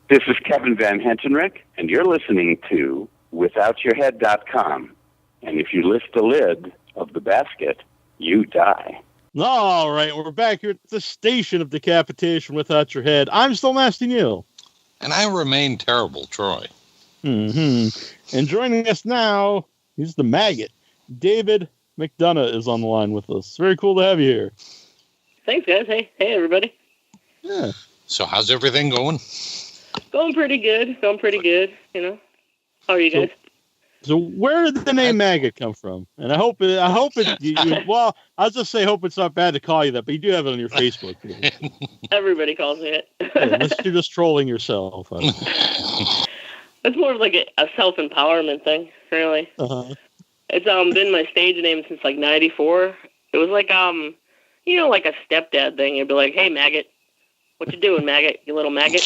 This is Kevin Van Hentenryck, and you're listening to WithoutYourHead.com. And if you lift the lid of the basket, you die. All right, we're back here at the station of decapitation without your head. I'm still Nasty Neil. And I remain terrible, Troy. Mm-hmm. And joining us now, he's the Maggot. David McDonough is on the line with us. Very cool to have you here. Thanks, guys. Hey, everybody. Yeah. So how's everything going? Going pretty good. You know. How are you guys? So where did the name Maggot come from? And I hope it. Well, I'll just say hope it's not bad to call you that, but you do have it on your Facebook. Everybody calls me it. Unless you're just trolling yourself. It's more of like a self-empowerment thing, really. Uh-huh. It's been my stage name since like '94. It was like like a stepdad thing. You'd be like, "Hey, Maggot, what you doing, Maggot? You little maggot."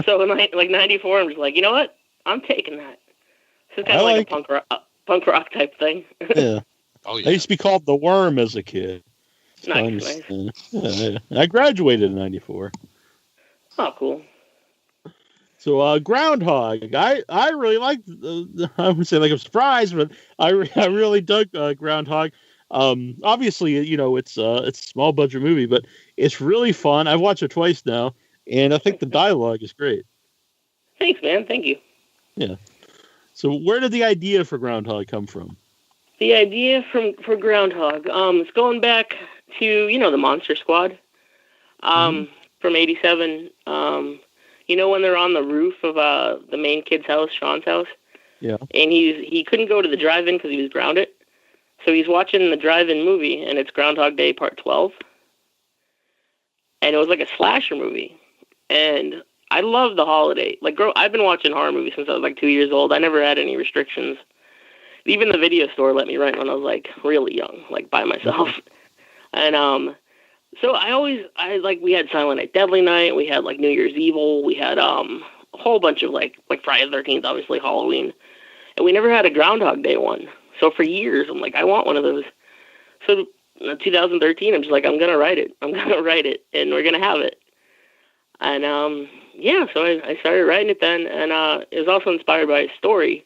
So in like '94, I'm just like, you know what? I'm taking that. So it's kind of like a punk rock type thing. Yeah. Oh yeah. I used to be called the Worm as a kid. Nice. Yeah. I graduated in '94. Oh, cool. So Groundhog, I really liked. I would say like I'm surprised, but I really dug Groundhog. Obviously, it's a small budget movie, but it's really fun. I've watched it twice now, and I think the dialogue is great. Thanks, man. Thank you. Yeah. So where did the idea for Groundhog come from? The idea for Groundhog, it's going back to the Monster Squad, from '87. When they're on the roof of the main kid's house, Sean's house. Yeah. And he couldn't go to the drive-in because he was grounded. So he's watching the drive-in movie, and it's Groundhog Day Part 12. And it was like a slasher movie. And I love the holiday. I've been watching horror movies since I was like 2 years old. I never had any restrictions. Even the video store let me rent when I was like really young, like by myself. And so we had Silent Night, Deadly Night. We had like New Year's Evil. We had a whole bunch of like Friday the 13th, obviously Halloween. And we never had a Groundhog Day one. So for years, I'm like, I want one of those. So in 2013, I'm just like, I'm going to write it. And we're going to have it. And so I started writing it then. And it was also inspired by a story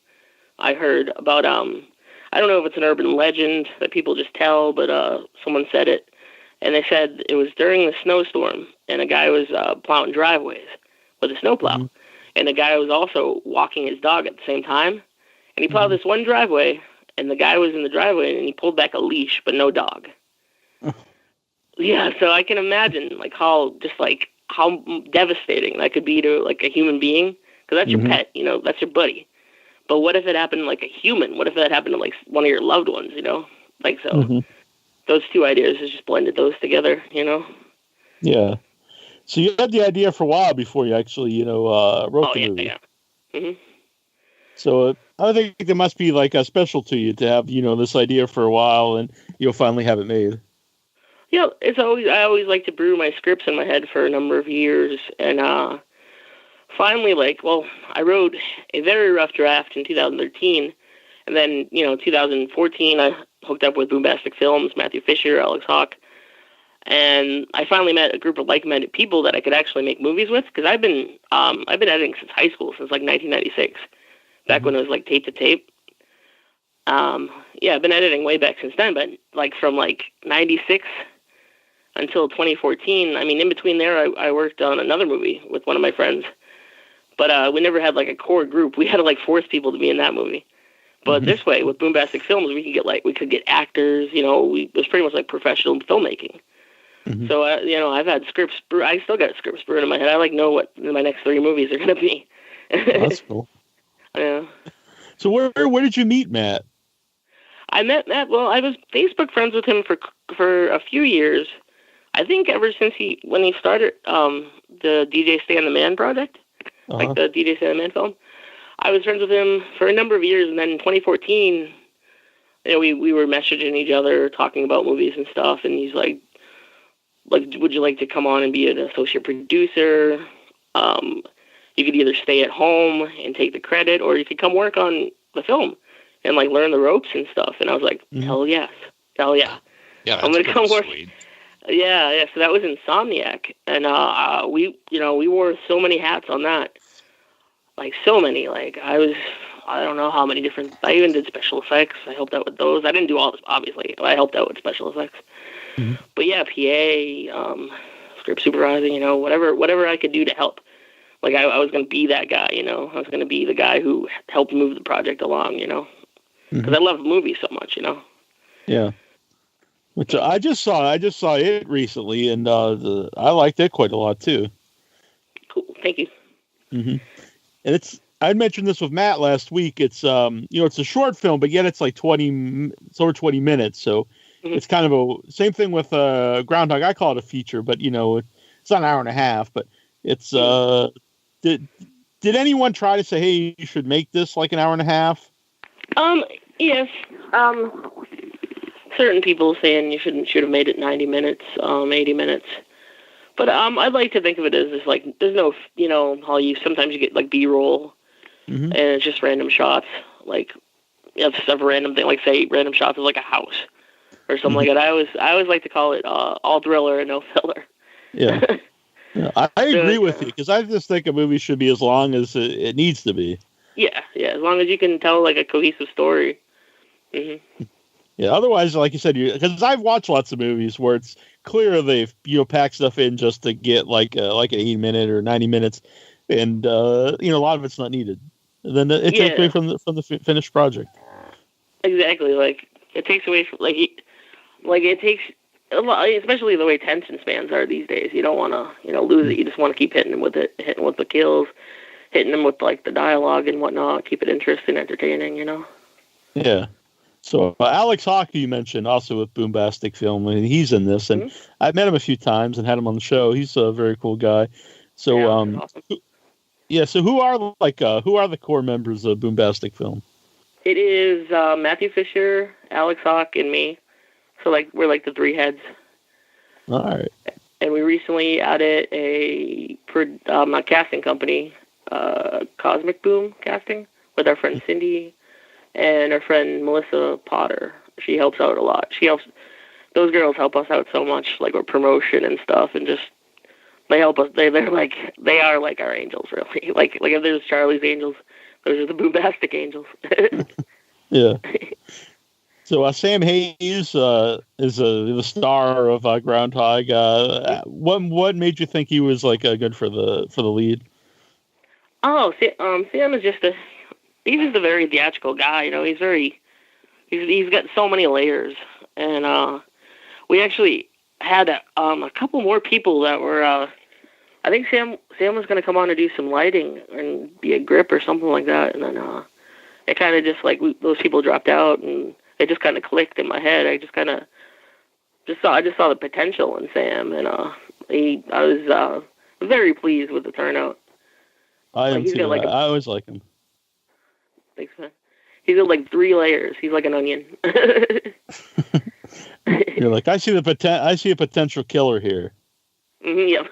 I heard about, I don't know if it's an urban legend that people just tell, but someone said it. And they said it was during the snowstorm, and a guy was plowing driveways with a snowplow. Mm-hmm. And the guy was also walking his dog at the same time. And he plowed this one driveway, and the guy was in the driveway, and he pulled back a leash, but no dog. Yeah, so I can imagine how devastating that could be to like a human being, because that's your pet, that's your buddy. But what if it happened to like a human? What if that happened to like one of your loved ones? Those two ideas is just blended those together, Yeah. So you had the idea for a while before you actually, wrote the movie. Yeah. Mm-hmm. So I think there must be like a special to you to have, this idea for a while and you'll finally have it made. Yeah, I always like to brew my scripts in my head for a number of years. And finally, I wrote a very rough draft in 2013. And then, 2014, I hooked up with Boombastic Films, Matthew Fisher, Alex Hawk. And I finally met a group of like-minded people that I could actually make movies with. Because I've been editing since high school, since like 1996. Back when it was like tape to tape. I've been editing way back since then. But like from like 96 until 2014, in between there, I worked on another movie with one of my friends. But we never had like a core group. We had to like force people to be in that movie. But this way, with Boombastic Films, we could get actors. It was pretty much like professional filmmaking. Mm-hmm. So I've had scripts. I still got scripts brewing in my head. I know what my next 3 movies are going to be. That's cool. Yeah. So where did you meet Matt? I met Matt. Well, I was Facebook friends with him for a few years. I think ever since when he started the DJ Stan the Man project, like the DJ Stan the Man film. I was friends with him for a number of years, and then in 2014, we were messaging each other, talking about movies and stuff, and he's like, would you like to come on and be an associate producer? You could either stay at home and take the credit, or you could come work on the film and learn the ropes and stuff. And I was like, hell yes. Yeah, I'm gonna come work. Sweet. Yeah. So that was Insomniac, and we wore so many hats on that, like so many. Like I don't know how many different. I even did special effects. I helped out with those. I didn't do all this, obviously. I helped out with special effects. Mm-hmm. But yeah, PA, script supervising, whatever I could do to help. Like I was going to be that guy, I was going to be the guy who helped move the project along, because I love movies so much, Yeah. Which I just saw it recently, and I liked it quite a lot too. Cool, thank you. Mm-hmm. And I mentioned this with Matt last week. It's it's a short film, but yet it's like it's over 20 minutes, so it's kind of a same thing with Groundhog. I call it a feature, but it's not an hour and a half. But it's did anyone try to say, hey, you should make this like an hour and a half? Yes. Certain people saying you should have made it 90 minutes, 80 minutes. But I'd like to think of it as just like there's no, how sometimes you get like B-roll, and it's just random shots, like stuff random thing, like say random shots of like a house or something like that. I always like to call it all thriller and no filler. Yeah. Yeah, I agree with you, because I just think a movie should be as long as it needs to be. Yeah, as long as you can tell like a cohesive story. Mm-hmm. Yeah, otherwise, like you said, because I've watched lots of movies where it's clear they've packed stuff in just to get like an 80-minute or 90 minutes, and a lot of it's not needed. And then it takes away from the finished project. Exactly, like it takes away from it takes. Especially the way attention spans are these days. You don't want to, lose it. You just want to keep hitting them with the kills, hitting them with like the dialogue and whatnot. Keep it interesting, entertaining. Yeah. So Alex Hawke, you mentioned also with Boombastic Film, and he's in this, and I've met him a few times and had him on the show. He's a very cool guy. So awesome. So who are the core members of Boombastic Film? It is Matthew Fisher, Alex Hawke, and me. So we're like the three heads. All right. And we recently added a casting company, Cosmic Boom Casting, with our friend Cindy and our friend Melissa Potter. She helps out a lot. Those girls help us out so much, like with promotion and stuff, and just they help us. They are like our angels, really. Like if there's Charlie's Angels, those are the Boombastic Angels. Yeah. So Sam Hayes is the star of Groundhog. What made you think he was like good for the lead? Oh, Sam is just he's just a very theatrical guy. He's got so many layers, and we actually had a couple more people that were. I think Sam was going to come on and do some lighting and be a grip or something like that, and then it kind of just those people dropped out and. It just kind of clicked in my head. I just kind of saw the potential in Sam, and I was very pleased with the turnout. I am too. I always like him. Thanks, man. He's got like 3 layers. He's like an onion. You're like, I see a potential killer here. Yep.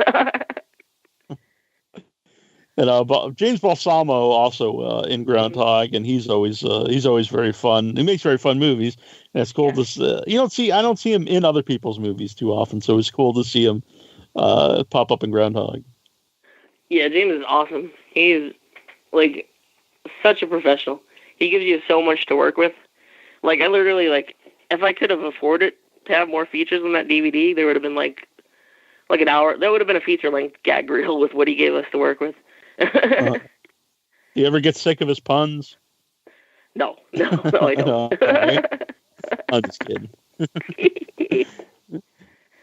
And James Balsamo also in Groundhog, and he's always very fun. He makes very fun movies, and it's cool to I don't see him in other people's movies too often, so it's cool to see him pop up in Groundhog. Yeah, James is awesome. He's like such a professional. He gives you so much to work with. Like I literally if I could have afforded to have more features on that DVD, there would have been like an hour. That would have been a feature-length gag reel with what he gave us to work with. You ever get sick of his puns? No, I don't. No, right? I'm just kidding.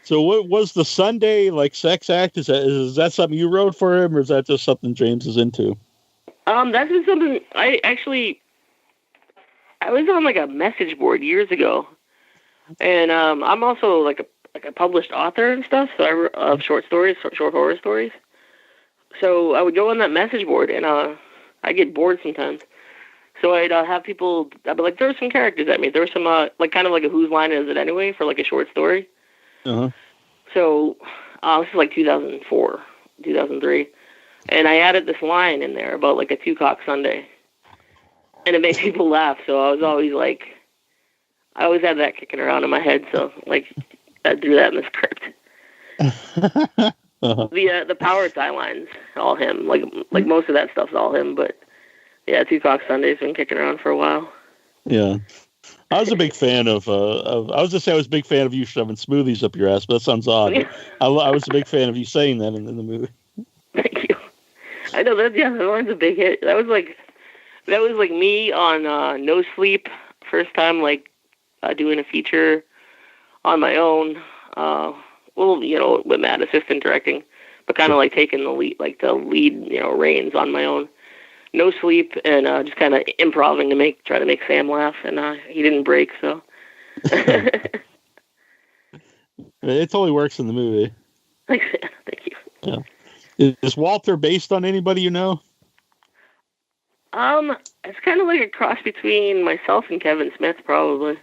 So what was the Sunday sex act? Is that something you wrote for him, or is that just something James is into? That's been something I was on a message board years ago, and I'm also like a published author and stuff, so I wrote short horror stories. So I would go on that message board, and I get bored sometimes. So I'd have people, I'd be like, throw some characters at me. There was some, kind of like a Whose Line Is It Anyway for a short story. Uh-huh. So this is 2004, 2003. And I added this line in there about a 2-cock Sunday. And it made people laugh. So I was always I always had that kicking around in my head. So I threw that in the script. The power tie lines, all him. Like most of that stuff's all him. But yeah, Two Cock Sunday's been kicking around for a while. Yeah. I was a big fan of I was just say I was a big fan of you shoving smoothies up your ass, but that sounds odd. I was a big fan of you saying that in the movie. Thank you. I know that. Yeah, that line's a big hit. That was like me on No Sleep, first time doing a feature on my own. With Matt assistant directing, but kind of like taking the lead, reins on my own. No Sleep, and just kind of improvising to try to make Sam laugh, and he didn't break, so. It totally works in the movie. Thank you. Yeah. Is Walter based on anybody you know? It's kind of like a cross between myself and Kevin Smith, probably.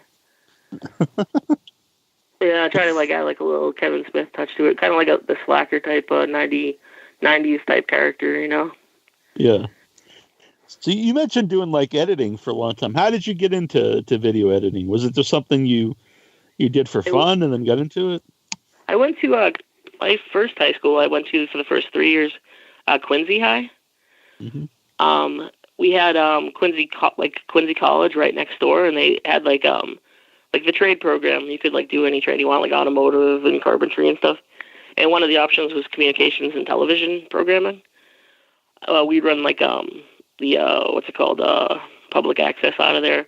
Yeah, I try to add a little Kevin Smith touch to it, kind of like the slacker type 90s type character, Yeah. So you mentioned doing editing for a long time. How did you get into video editing? Was it just something you did for fun and then got into it? I went to my first high school. I went to for the first 3 years, Quincy High. Mm-hmm. We had Quincy College right next door, and they had the trade program. You could do any trade you want, like automotive and carpentry and stuff. And one of the options was communications and television programming. We'd run public access out of there,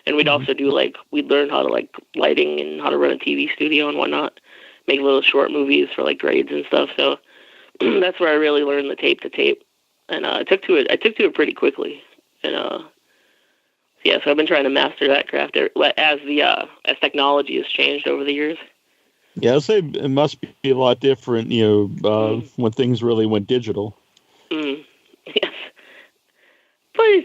and we'd also do we'd learn how to lighting and how to run a TV studio and whatnot, make little short movies for grades and stuff. So that's where I really learned the tape to tape, and I took to it pretty quickly, and yeah, so I've been trying to master that craft as technology has changed over the years. Yeah, I'd say it must be a lot different, when things really went digital. Yes. But,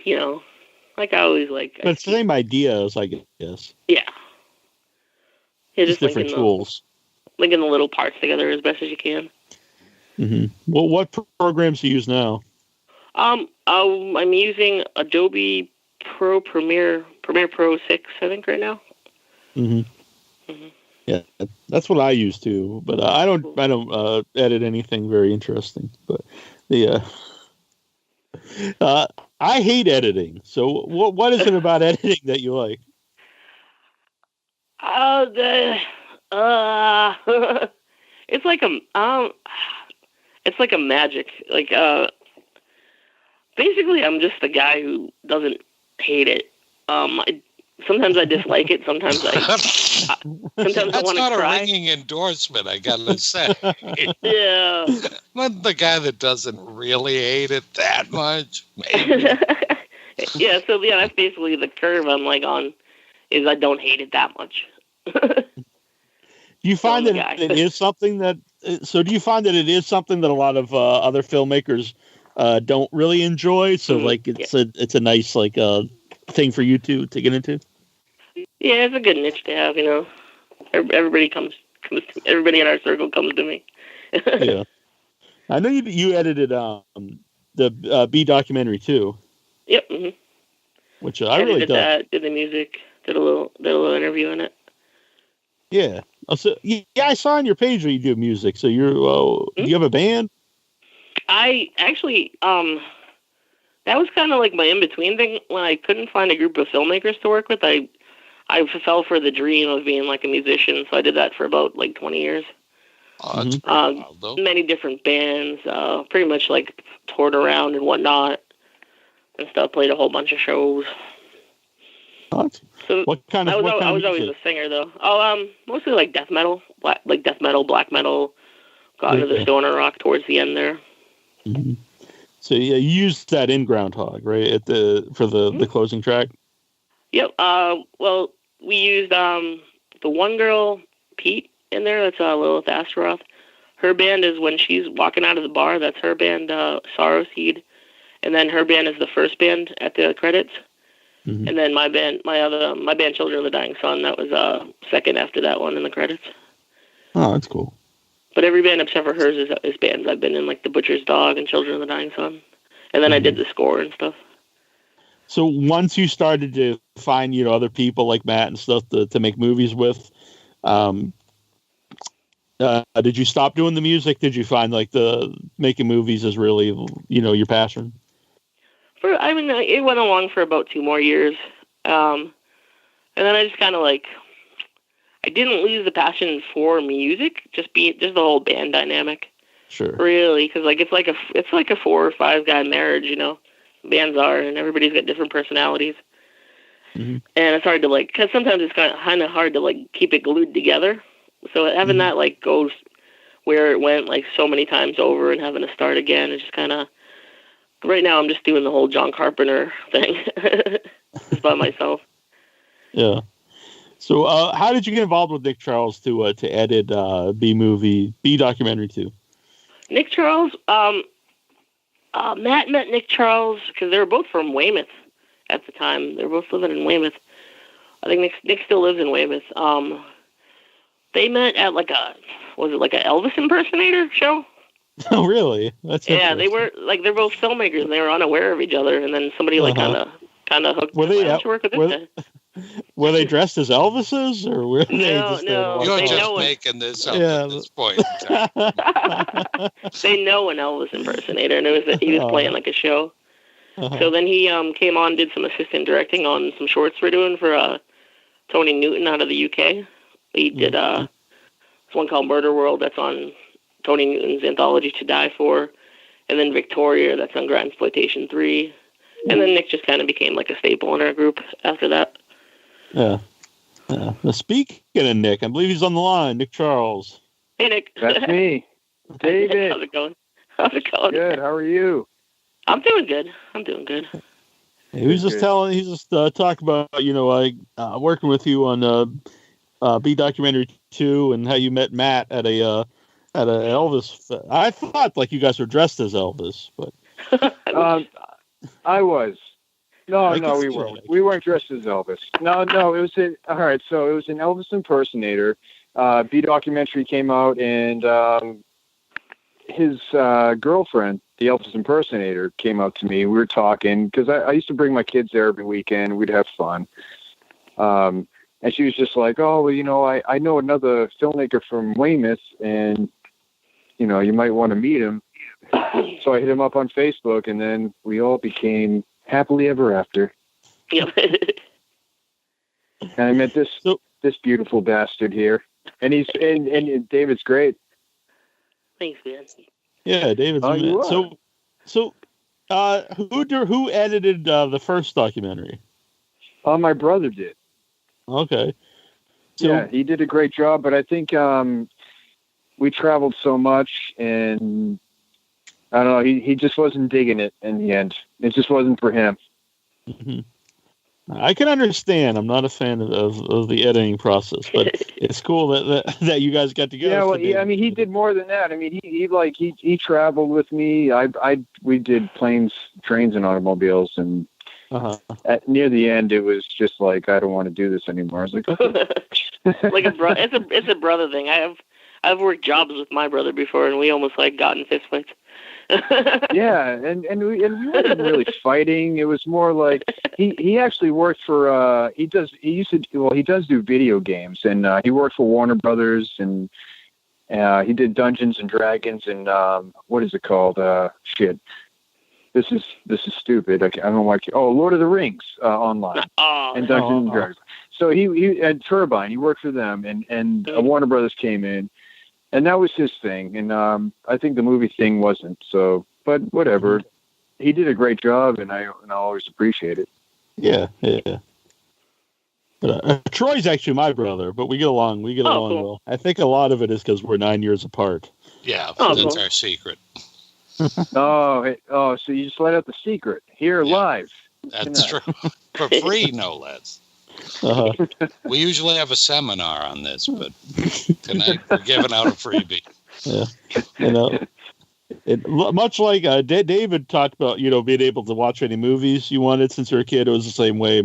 I always But it's the same ideas, I guess. Yeah. Yeah, just different tools. Linking the little parts together as best as you can. Mm-hmm. Well, what programs do you use now? I'm using Adobe Premiere Pro 6, I think, right now. Mm-hmm. Mm-hmm. Yeah, that's what I use too. But I don't edit anything very interesting. But I hate editing. So what is it about editing that you like? It's like a magic. Basically, I'm just the guy who doesn't hate it. Sometimes I dislike it. Sometimes I want to cry. That's not a ringing endorsement, I gotta say. Yeah. Not the guy that doesn't really hate it that much. Maybe. Yeah. So that's basically the curve I'm on. Is I don't hate it that much. Do you find that it is something that? So do you find that it is something that a lot of other filmmakers don't really enjoy? So it's a nice thing for you to get into. Yeah, it's a good niche to have. Everybody comes to everybody in our circle comes to me. Yeah, I know you edited the B documentary too. Yep. Mm-hmm. Which I really dug. That, did the music, did a little interview in it. Yeah. So I saw on your page where you do music. So you're do you have a band? I actually that was kind of my in-between thing. When I couldn't find a group of filmmakers to work with, I fell for the dream of being a musician, so I did that for about 20 years. Oh, that's pretty wild, though. Many different bands, pretty much toured around and whatnot and stuff, played a whole bunch of shows. So what kind of I was always a singer though. Mostly death metal, black metal, got into the stoner rock towards the end there. Mm-hmm. So yeah, you used that in Groundhog, right? For the closing track. Yep. Well, we used the one girl, Pete, in there. That's Lilith Astaroth. Her band is when she's walking out of the bar. That's her band, Sorrow Seed, and then her band is the first band at the credits. Mm-hmm. And then my band, Children of the Dying Sun, that was second after that one in the credits. Oh, that's cool. But every band except for hers is bands I've been in, The Butcher's Dog and Children of the Dying Sun. And then I did the score and stuff. So once you started to find, other people like Matt and stuff to make movies with, Did you stop doing the music? Did you find like the making movies is really, your passion? It went along for about 2 more years. And then I just kind of like, I didn't lose the passion for music, just the whole band dynamic. Sure. Really, because like it's like a 4 or 5 guy marriage, bands are, and everybody's got different personalities. Mm-hmm. And it's hard to like, because sometimes it's kind of hard to like keep it glued together. So having that like goes where it went like so many times over and having to start again is just kind of, right now I'm just doing the whole John Carpenter thing just by myself. Yeah. So how did you get involved with Nick Charles to edit B documentary 2? Nick Charles, Matt met Nick Charles because they were both from Weymouth at the time. They were both living in Weymouth. I think Nick still lives in Weymouth. They met at like an Elvis impersonator show? Oh, really? That's they were like, they're both filmmakers and they were unaware of each other, and then somebody like kind of hooked them. To work with this guy. Were they dressed as Elvises, or were they just? No, you're just making this up at this point. They know an Elvis impersonator, and it was that he was playing like a show. So then he came on, did some assistant directing on some shorts we're doing for Tony Newton out of the UK. He did this one called Murder World that's on Tony Newton's anthology To Die For, and then Victoria that's on Grindsploitation 3. And then Nick just kind of became like a staple in our group after that. Yeah. Now, speaking of Nick, I believe he's on the line. Nick Charles. Hey, Nick. That's me. David. How's it going? Good. How are you? I'm doing good. He was just talking about, working with you on B Documentary 2 and how you met Matt at a Elvis. I thought like you guys were dressed as Elvis, but I was. No, we weren't. We weren't dressed as Elvis. No, it was all right. So it was an Elvis impersonator. B Documentary came out, and his girlfriend, the Elvis impersonator, came out to me. We were talking because I used to bring my kids there every weekend. We'd have fun. And she was just like, "Oh, well, I know another filmmaker from Weymouth, and you might want to meet him." So I hit him up on Facebook, and then we all became happily ever after. Yep. And I met this beautiful bastard here, and and David's great. Thanks, man. Yeah, David's so who edited the first documentary? My brother did. Okay. So, yeah, he did a great job, but I think we traveled so much, and I don't know, he just wasn't digging it in the end. It just wasn't for him. Mm-hmm. I can understand. I'm not a fan of the editing process, but it's cool that you guys got together. Yeah, well, he did more than that. I mean, he traveled with me. We did planes, trains, and automobiles, and near the end, it was just like, I don't want to do this anymore. I was like, okay. It's a brother thing. I've worked jobs with my brother before, and we almost like got in fistfights. Yeah, and we weren't really fighting. It was more like he actually worked for he does do video games, and he worked for Warner Brothers, and he did Dungeons and Dragons, and what is it called? Shit. This is stupid. I don't know why. Lord of the Rings online and Dungeons and Dragons. So he had Turbine. He worked for them, and Warner Brothers came in, and that was his thing. And I think the movie thing wasn't. So, but whatever. He did a great job, and I always appreciate it. Yeah. But Troy's actually my brother, but we get along. Cool. Well. I think a lot of it is because we're 9 years apart. Yeah, that's our secret. So you just let out the secret here live. That's true. For free, no less. We usually have a seminar on this, but tonight we're giving out a freebie. Yeah. Much like David talked about, being able to watch any movies you wanted since you were a kid. It was the same way.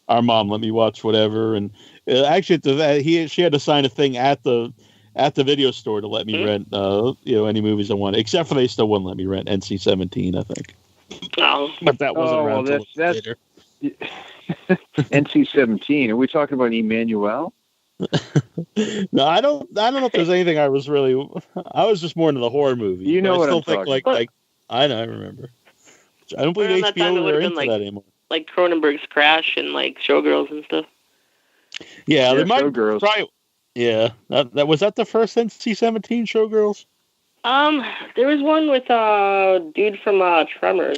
Our mom let me watch whatever, and actually, she had to sign a thing at the video store to let me rent, any movies I wanted, except for they still wouldn't let me rent NC-17, I think. Oh, but that wasn't around until later. NC-17. Are we talking about Emmanuel? No, I don't know if there's anything I was just more into the horror movie. You know I what still I'm think talking like I know, I remember. I don't believe Around that time, it HBO would've are been, into like- that anymore. Like Cronenberg's Crash and like Showgirls and stuff. Yeah, they might Showgirls. probably. Yeah, that was that the first NC-17 Showgirls. There was one with dude from Tremors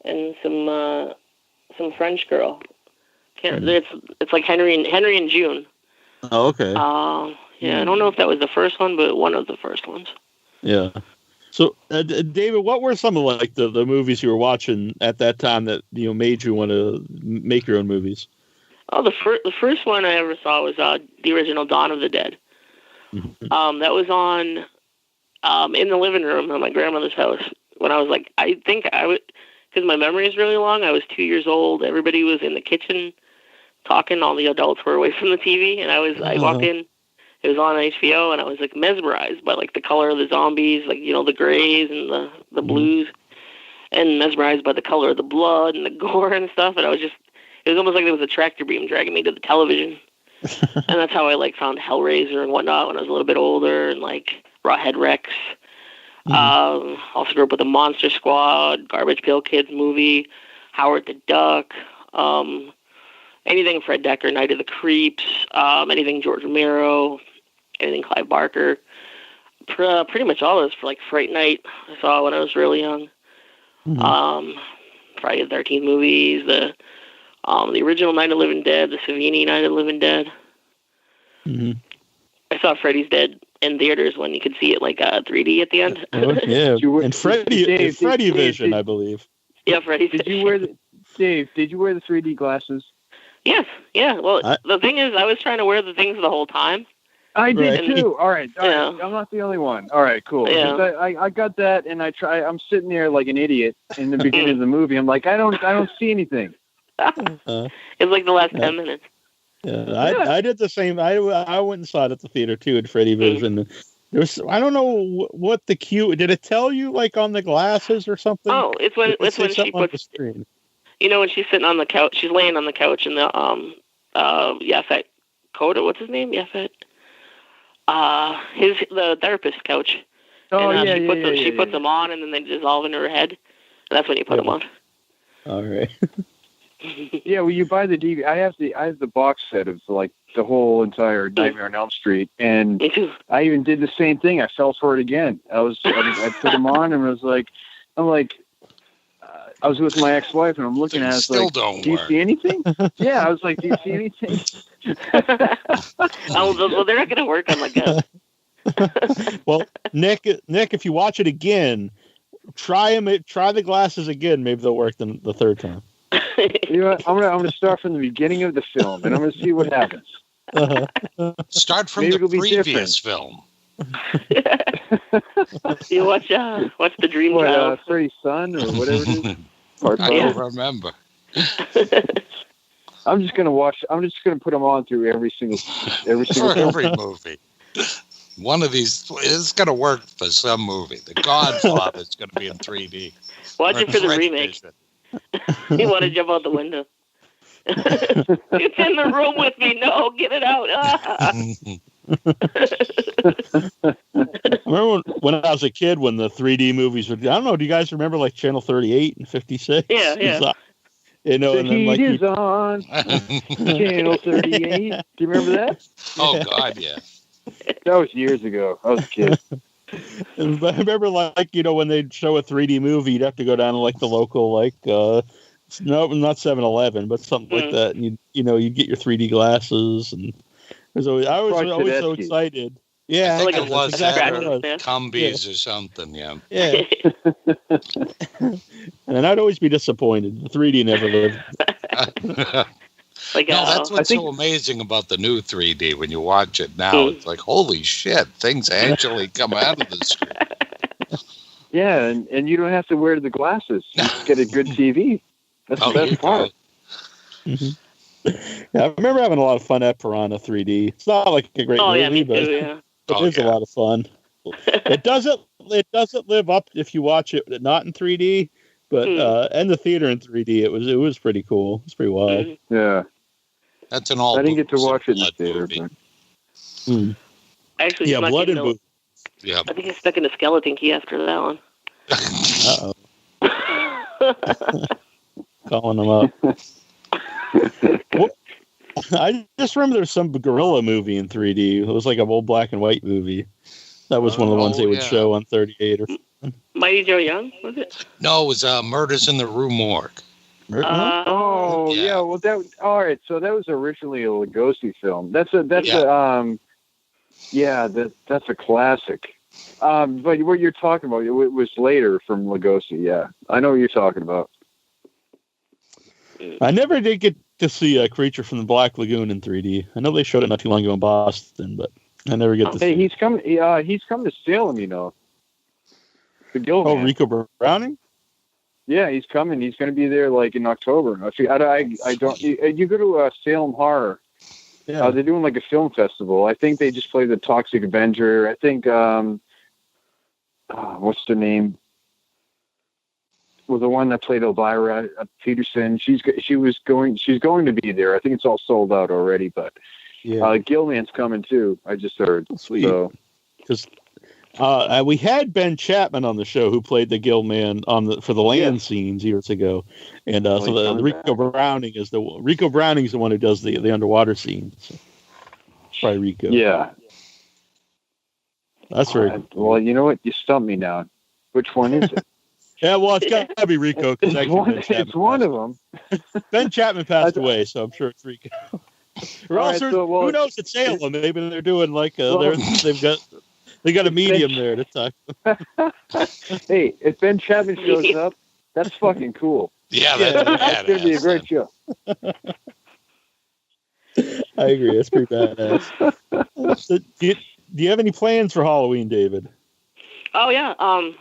and some French girl. It's like Henry and June. Oh, okay. Yeah, I don't know if that was the first one, but one of the first ones. Yeah. So, David, what were some of like the movies you were watching at that time that made you want to make your own movies? Oh, the first one I ever saw was the original Dawn of the Dead. Mm-hmm. That was on in the living room at my grandmother's house when I was like, I think I would, because my memory is really long. I was 2 years old. Everybody was in the kitchen talking. All the adults were away from the TV, and I walked in. It was on HBO, and I was like mesmerized by like the color of the zombies, like the grays and the blues, and mesmerized by the color of the blood and the gore and stuff. And it was almost like there was a tractor beam dragging me to the television. And that's how I like found Hellraiser and whatnot when I was a little bit older, and like Rawhead Rex. Also grew up with the Monster Squad, Garbage Pail Kids movie, Howard the Duck. Anything Fred Dekker, Night of the Creeps, anything George Romero, anything Clive Barker. Pretty much all those for like Fright Night I saw when I was really young. Friday the 13th movies, the original Night of the Living Dead, the Savini Night of the Living Dead. I saw Freddy's Dead in theaters when you could see it like 3D at the end. Yeah, and Freddy Vision, I believe. Yeah, Freddy Did you wear the 3D glasses? Yes, yeah. Well, the thing is, I was trying to wear the things the whole time. I did Right. too. All right. Yeah. I'm not the only one. All right, cool. Yeah. I got that, and I'm sitting there like an idiot in the beginning of the movie. I'm like, I don't see anything. It's like the last 10 minutes. Yeah, I did the same. I went and saw it at the theater too at Freddy Vision. I don't know what the cue. Did it tell you like on the glasses or something? Oh, it's when she puts the screen. When she's sitting on the couch, she's laying on the couch in the Yaphet Koda, what's his name? Yaphet. The therapist couch. Oh, and, she puts them on, and then they dissolve into her head. And that's when you put them on. All right. Yeah, well, you buy the DVD. I have the box set of like the whole entire Nightmare on Elm Street, and Me too. I even did the same thing. I fell for it again. I put them on, and I was like, I was with my ex-wife, and I'm looking at it. Still like, don't do you work. see anything? Yeah, I was like, do you see anything? Well, they're not going to work on like that. Well, Nick, if you watch it again, try the glasses again. Maybe they'll work the third time. You know what? I'm gonna start from the beginning of the film, and I'm gonna see what happens. Start from Maybe the it'll be previous film. You watch the Dream What, Child. Freddy's Son or whatever it is. Part I five. don't remember. I'm just gonna put them on through every single For film. every movie. One of these is going to work for some movie. The Godfather is going to be in 3D. Watch it for the French remake. Vision. You want to jump out the window. It's in the room with me. No, get it out. I remember when I was a kid when the 3D movies were. I don't know. Do you guys remember like Channel 38 and 56? Yeah. The and then heat like is on Channel 38. Do you remember that? Oh, God, yeah. That was years ago. I was a kid. I remember like when they'd show a 3D movie, you'd have to go down to like the local no, not 7-Eleven, but something like that, and you'd get your 3D glasses, and I was always so excited. Yeah, I think like it was exactly what it was. Combis or something, yeah. Yeah. And I'd always be disappointed. The 3D never lived. Like, No, that's what's so amazing about the new 3D. When you watch it now, it's like, holy shit, things actually come out of the screen. Yeah, and you don't have to wear the glasses. You just get a good TV. That's the best part. Mm-hmm. Yeah, I remember having a lot of fun at Piranha 3D. It's not like a great movie, me but too, yeah. it is a lot of fun. It doesn't live up if you watch it not in 3D, but in the theater in 3D, it was pretty cool. It's pretty wild. Yeah. That's an all. I didn't get to watch it in the blood theater. movie. But... Actually, Yeah, blood and booze. Yeah. I think I stuck in a skeleton key after that one. Uh-oh. Calling them up. Well, I just remember there was some gorilla movie in 3D. It was like an old black and white movie. That was one of the ones they would show on 38 or something. Mighty Joe Young, was it? No, it was Murders in the Rue Morgue. yeah. Well, all right. So that was originally a Lugosi film. That's a classic. But what you're talking about, it was later from Lugosi. Yeah, I know what you're talking about. I never did get to see a Creature from the Black Lagoon in 3D. I know they showed it not too long ago in Boston, but I never get to see. Hey, he's come to Salem, you know. The Gilman. Oh, Rico Browning? Yeah, he's coming. He's going to be there like in October. I don't. You go to Salem Horror. Yeah, they're doing like a film festival. I think they just played the Toxic Avenger. I think what's her name? Well, the one that played Elvira Peterson. She's going to be there. I think it's all sold out already, but Gilman's coming too. I just heard. Oh, sweet. Because we had Ben Chapman on the show who played the Gilman for the land scenes years ago, and so the Rico Browning is the one who does the underwater scenes. So. Probably Rico. Yeah. That's very cool. Well, you know what? You stumped me now. Which one is it? Yeah, well, it's got to be Rico. It's one of them. Ben Chapman passed away, so I'm sure it's Rico. Or else, who knows? It's Salem. Maybe they're doing like they got a medium there to talk. Hey, if Ben Chapman shows up, that's fucking cool. Yeah, that's going to be a great show. I agree. That's pretty badass. So, do you have any plans for Halloween, David? Oh yeah,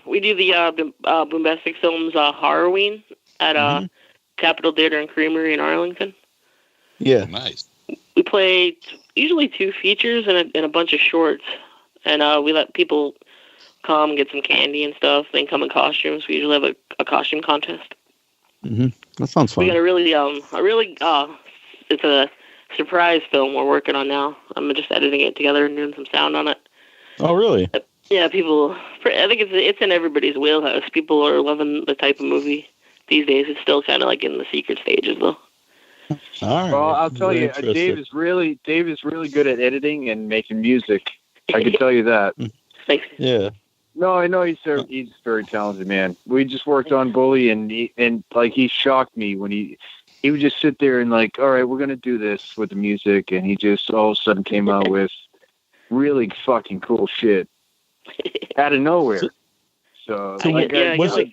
we do the Boombastic Films Horrorween at Capitol Theater and Creamery in Arlington. Yeah, nice. We play usually 2 features and a bunch of shorts, and we let people come get some candy and stuff. Then come in costumes. We usually have a costume contest. Mm-hmm. That sounds fun. We got it's a surprise film we're working on now. I'm just editing it together and doing some sound on it. Oh, really? Yeah, I think it's in everybody's wheelhouse. People are loving the type of movie these days. It's still kind of like in the secret stages, though. All right. Well, I'll tell you, Dave is really good at editing and making music. I can tell you that. Thanks. Yeah. No, I know he's very talented, man. We just worked on Bully, and he shocked me when he would just sit there and like, all right, we're gonna do this with the music, and he just all of a sudden came out with really fucking cool shit out of nowhere. So what's that?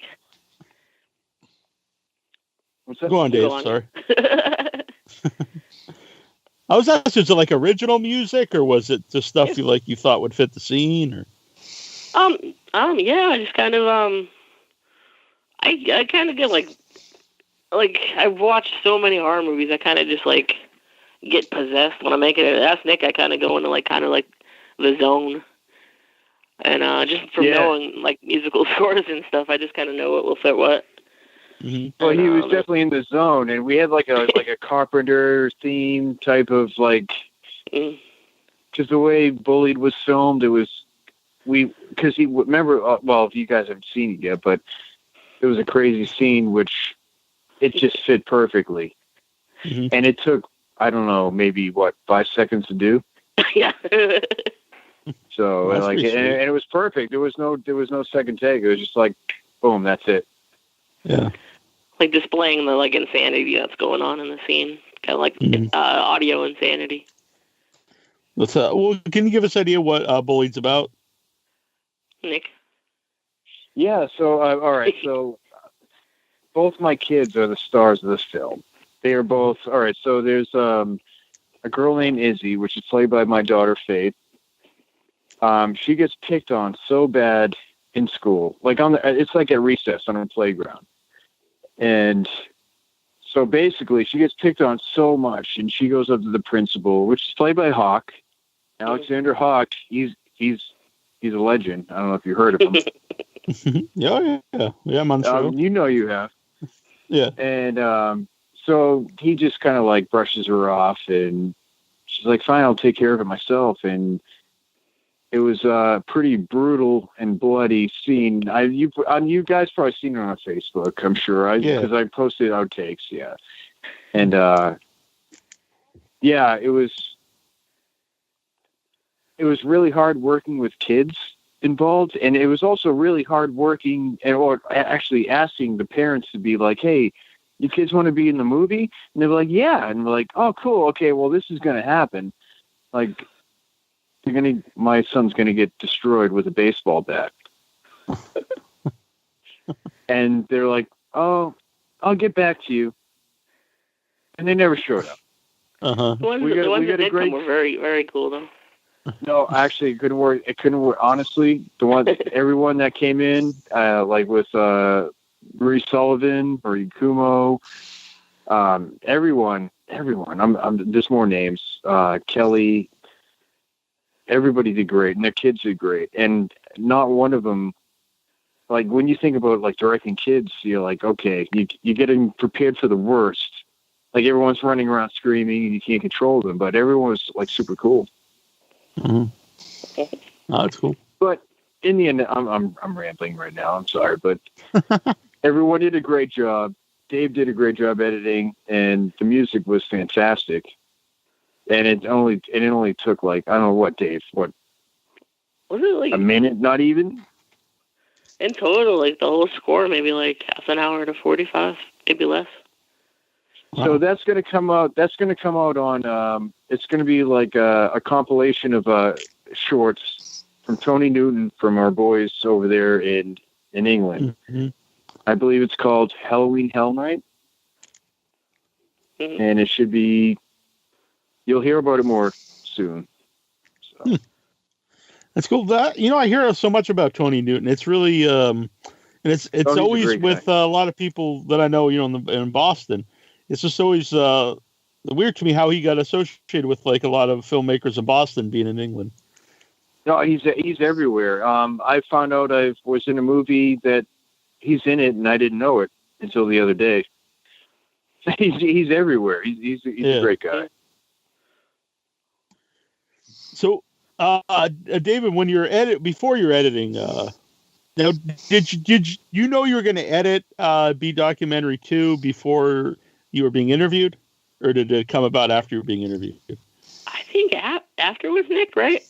Go on, Dave. Sorry. I was asking, is it like original music, or was it just stuff you thought would fit the scene, or? Yeah, I just kind of I kind of get like I've watched so many horror movies. I kind of just like get possessed when I'm making it. That's Nick. I kind of go into like the zone, and just from knowing like musical scores and stuff, I just kind of know what will fit what. Mm-hmm. Well, he was definitely in the zone, and we had like a Carpenter theme type of like, because the way Bullied was filmed, it was because he remember. Well, if you guys haven't seen it yet, but it was a crazy scene which it just fit perfectly, and it took I don't know maybe 5 seconds to do. Yeah. So like, and it was perfect. There was no second take. It was just like, boom, that's it. Yeah. Like displaying the like insanity that's going on in the scene, kind of like audio insanity. Let's. Well, can you give us an idea what Bullied's about? Nick. Yeah. So all right. So both my kids are the stars of this film. They are both all right. So there's a girl named Izzy, which is played by my daughter Faith. She gets picked on so bad in school, like it's like at recess on a playground. And so basically she gets picked on so much, and she goes up to the principal, which is played by Hawk, Alexander Hawk. He's a legend. I don't know if you heard of him. Yeah, I'm on the show. You know you have. Yeah. And so he just kind of like brushes her off, and she's like, "Fine, I'll take care of it myself." And it was a pretty brutal and bloody scene. You guys probably seen it on Facebook, I'm sure. Because I posted outtakes, yeah. And yeah, it was really hard working with kids involved, and it was also really hard working or actually asking the parents to be like, "Hey, you kids want to be in the movie?" And they were like, "Yeah." And we're like, "Oh, cool. Okay, well, this is going to happen. Like, my son's going to get destroyed with a baseball bat." And they're like, "Oh, I'll get back to you." And they never showed up. The ones that did come were very, very cool, though. No, actually, it couldn't work. Honestly, everyone that came in, like with Marie Sullivan, Marie Kumo, everyone. There's more names. Kelly. Everybody did great, and their kids did great, and not one of them. Like, when you think about like directing kids, you're like, okay, you getting prepared for the worst. Like, everyone's running around screaming, and you can't control them, but everyone was like super cool. Mm-hmm. Oh, that's cool. But in the end, I'm rambling right now. I'm sorry, but everyone did a great job. Dave did a great job editing, and the music was fantastic. And it only took like, I don't know what, Dave, what was it, like a minute? Not even. In total, like the whole score, maybe like half an hour to 45, maybe less. So that's going to come out. That's going to come out on. It's going to be like a compilation of shorts from Tony Newton, from our boys over there in England. Mm-hmm. I believe it's called Halloween Hell Night, and it should be. You'll hear about it more soon. So. That's cool. That, I hear so much about Tony Newton. It's really, and it's always with a lot of people that I know, in Boston. It's just always weird to me how he got associated with like a lot of filmmakers in Boston being in England. No, he's everywhere. I found out I was in a movie that he's in it, and I didn't know it until the other day. He's everywhere. He's a great guy. So, David, when before you're editing, now did you know you were going to edit B Documentary 2 before you were being interviewed, or did it come about after you were being interviewed? I think after with Nick, right?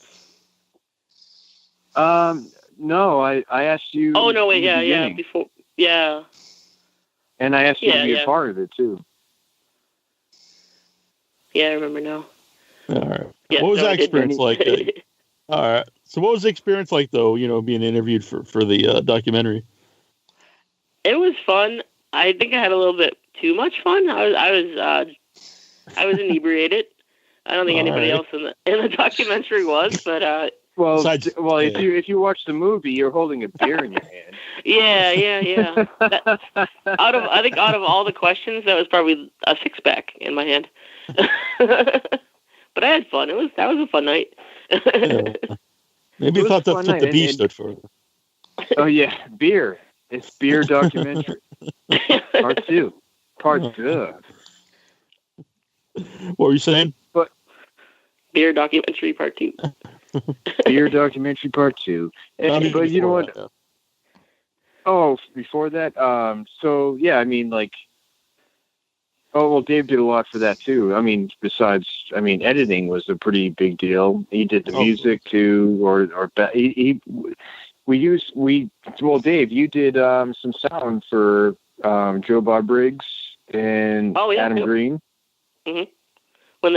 No, I asked you. Oh no, wait, yeah, before, yeah. And I asked you to be a part of it too. Yeah, I remember now. All right. Yeah, what was that experience like? All right. So, what was the experience like, though? Being interviewed for the documentary. It was fun. I think I had a little bit too much fun. I was inebriated. I don't think anybody else in the documentary was, but if you watch the movie, you're holding a beer in your hand. Yeah. Out of all the questions, that was probably a 6-pack in my hand. But I had fun. That was a fun night. Maybe you thought that's what the B stood for. Oh yeah, beer. It's Beer Documentary Part 2. Part 2. What were you saying? Beer Documentary Part 2. Beer Documentary Part 2. But you know what? Oh, before that. So yeah, I mean, like. Oh well, Dave did a lot for that too. I mean, editing was a pretty big deal. He did the music too, Dave, you did some sound for Joe Bob Briggs and Adam Green. Mm-hmm. When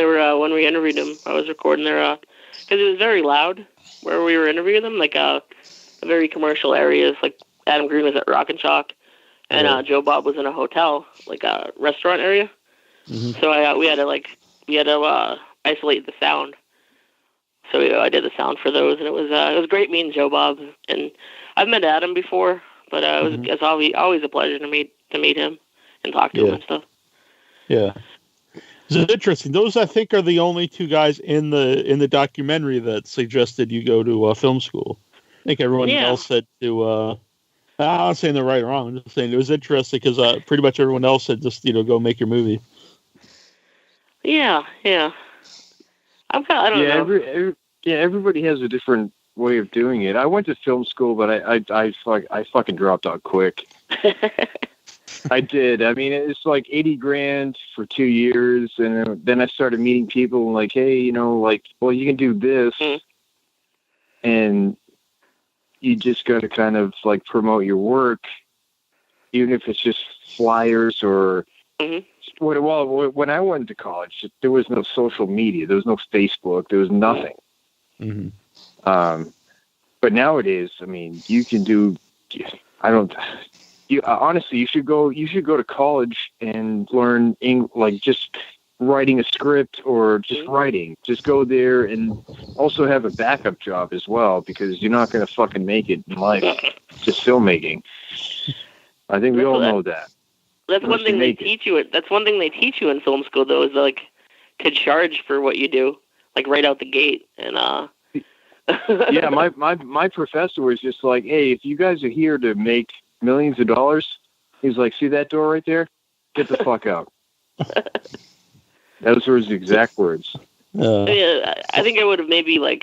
we interviewed him, I was recording their because it was very loud where we were interviewing them, like a very commercial areas. Like Adam Green was at Rock and Chalk. And Joe Bob was in a hotel, like a restaurant area. Mm-hmm. So we had to isolate the sound. So I did the sound for those, and it was great meeting Joe Bob. And I've met Adam before, but it's always a pleasure to meet him and talk to him and stuff. Yeah, it's interesting. Those I think are the only two guys in the documentary that suggested you go to film school. I think everyone else said to. I'm not saying they're right or wrong. I'm just saying it was interesting because pretty much everyone else said just go make your movie. Yeah. I don't know. Everybody has a different way of doing it. I went to film school, but I fucking dropped out quick. I did. I mean, it's like $80,000 for 2 years, and then I started meeting people like, hey, well, you can do this, and you just got to kind of like promote your work, even if it's just flyers or. Well, when I went to college, there was no social media, there was no Facebook, there was nothing. But nowadays, I mean, you can do. Honestly, you should go to college and learn just writing a script or just writing. Just go there and also have a backup job as well, because you're not going to fucking make it in life just filmmaking. I think we all know that. That's one thing they teach you. That's one thing they teach you in film school, though, is like to charge for what you do, like right out the gate. And yeah, my professor was just like, hey, if you guys are here to make millions of dollars, he's like, see that door right there? Get the fuck out. Those were his exact words. Yeah, I think I would have maybe I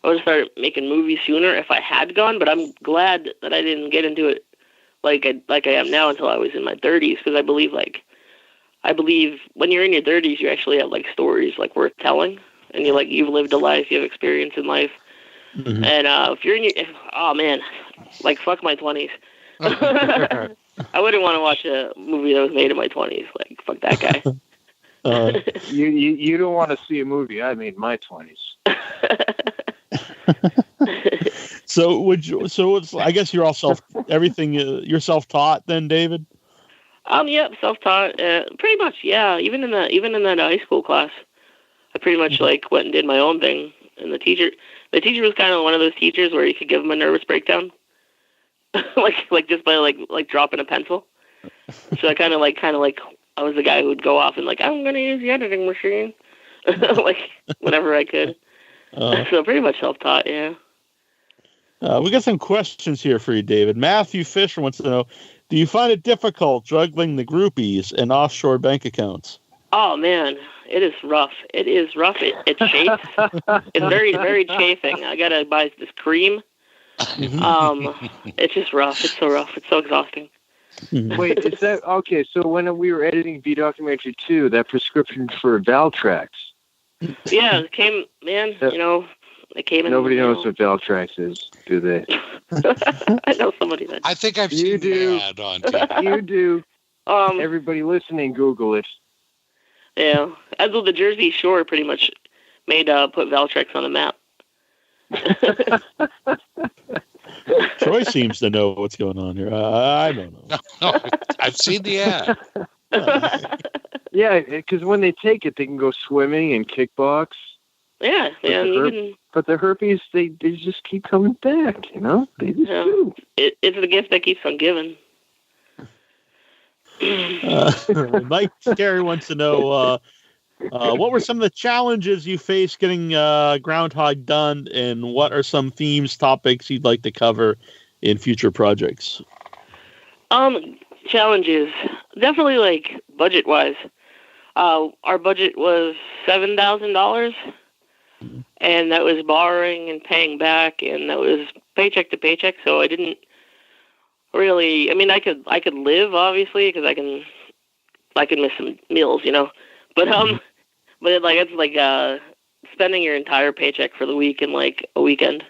would have started making movies sooner if I had gone, but I'm glad that I didn't get into it like I am now until I was in my 30s, because I believe when you're in your 30s, you actually have like stories like worth telling, and you've lived a life, you have experience in life. And if you're in your fuck my 20s. I wouldn't want to watch a movie that was made in my 20s. Like, fuck that guy. You don't want to see a movie I made in my 20s. So it's, I guess you're all you're self-taught then, David? Yep, self-taught. Pretty much, yeah. Even in that high school class, I pretty much went and did my own thing. And the teacher was kind of one of those teachers where you could give him a nervous breakdown, like just by dropping a pencil. So I kind of I was the guy who would go off and I'm gonna use the editing machine, whenever I could. So pretty much self-taught, yeah. We got some questions here for you, David. Matthew Fisher wants to know, do you find it difficult juggling the groupies and offshore bank accounts? Oh, man, it is rough. It is rough. It chafes. It's very, very chafing. I got to buy this cream. It's just rough. It's so rough. It's so exhausting. Wait, is that... Okay, so when we were editing V-Documentary 2, that prescription for Valtrax... Yeah, it came... Man, it came in... Nobody knows what Valtrax is, do they? I know somebody that... I think I've seen the ad on TV. You do. Everybody listening, Google it. Yeah, although the Jersey Shore pretty much made put Valtrex on the map. Troy seems to know what's going on here. I don't know. No, I've seen the ad. Yeah, because when they take it, they can go swimming and kickbox. Yeah, but the herpes, they just keep coming back. They just do. It's the gift that keeps on giving. Mike Scary wants to know what were some of the challenges you faced getting Groundhog done, and what are some themes, topics you'd like to cover in future projects? Challenges, definitely budget wise. Our budget was $7,000, and that was borrowing and paying back, and that was paycheck to paycheck. So I didn't really, I could live, obviously, because I can miss some meals, but it's spending your entire paycheck for the week in a weekend.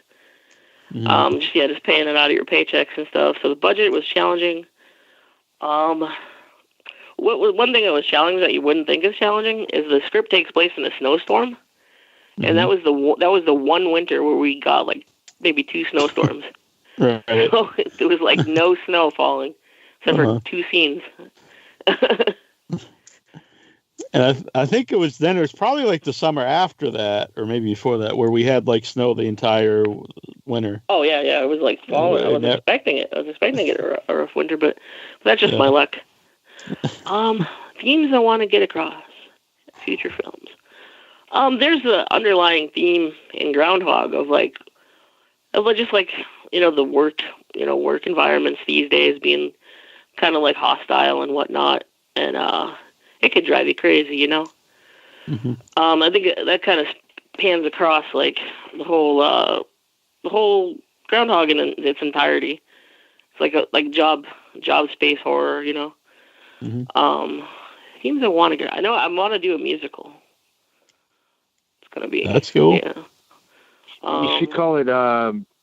Just paying it out of your paychecks and stuff. So the budget was challenging. One thing that was challenging that you wouldn't think is challenging is the script takes place in a snowstorm, and that was the one winter where we got maybe 2 snowstorms. Right. So it was no snow falling, except for 2 scenes. And I think it was probably the summer after that, or maybe before that, where we had snow the entire winter. Oh yeah, it was fall. I was expecting it. A rough winter, but that's just my luck. Themes I want to get across future films. There's an underlying theme in Groundhog of the work environments these days being kind of like hostile and whatnot, and it could drive you crazy, Mm-hmm. I think that kind of pans across like the whole Groundhog in its entirety. It's like job space horror, Mm-hmm. Themes I want to get. I want to do a musical. It's gonna be. That's cool. Yeah. You should call it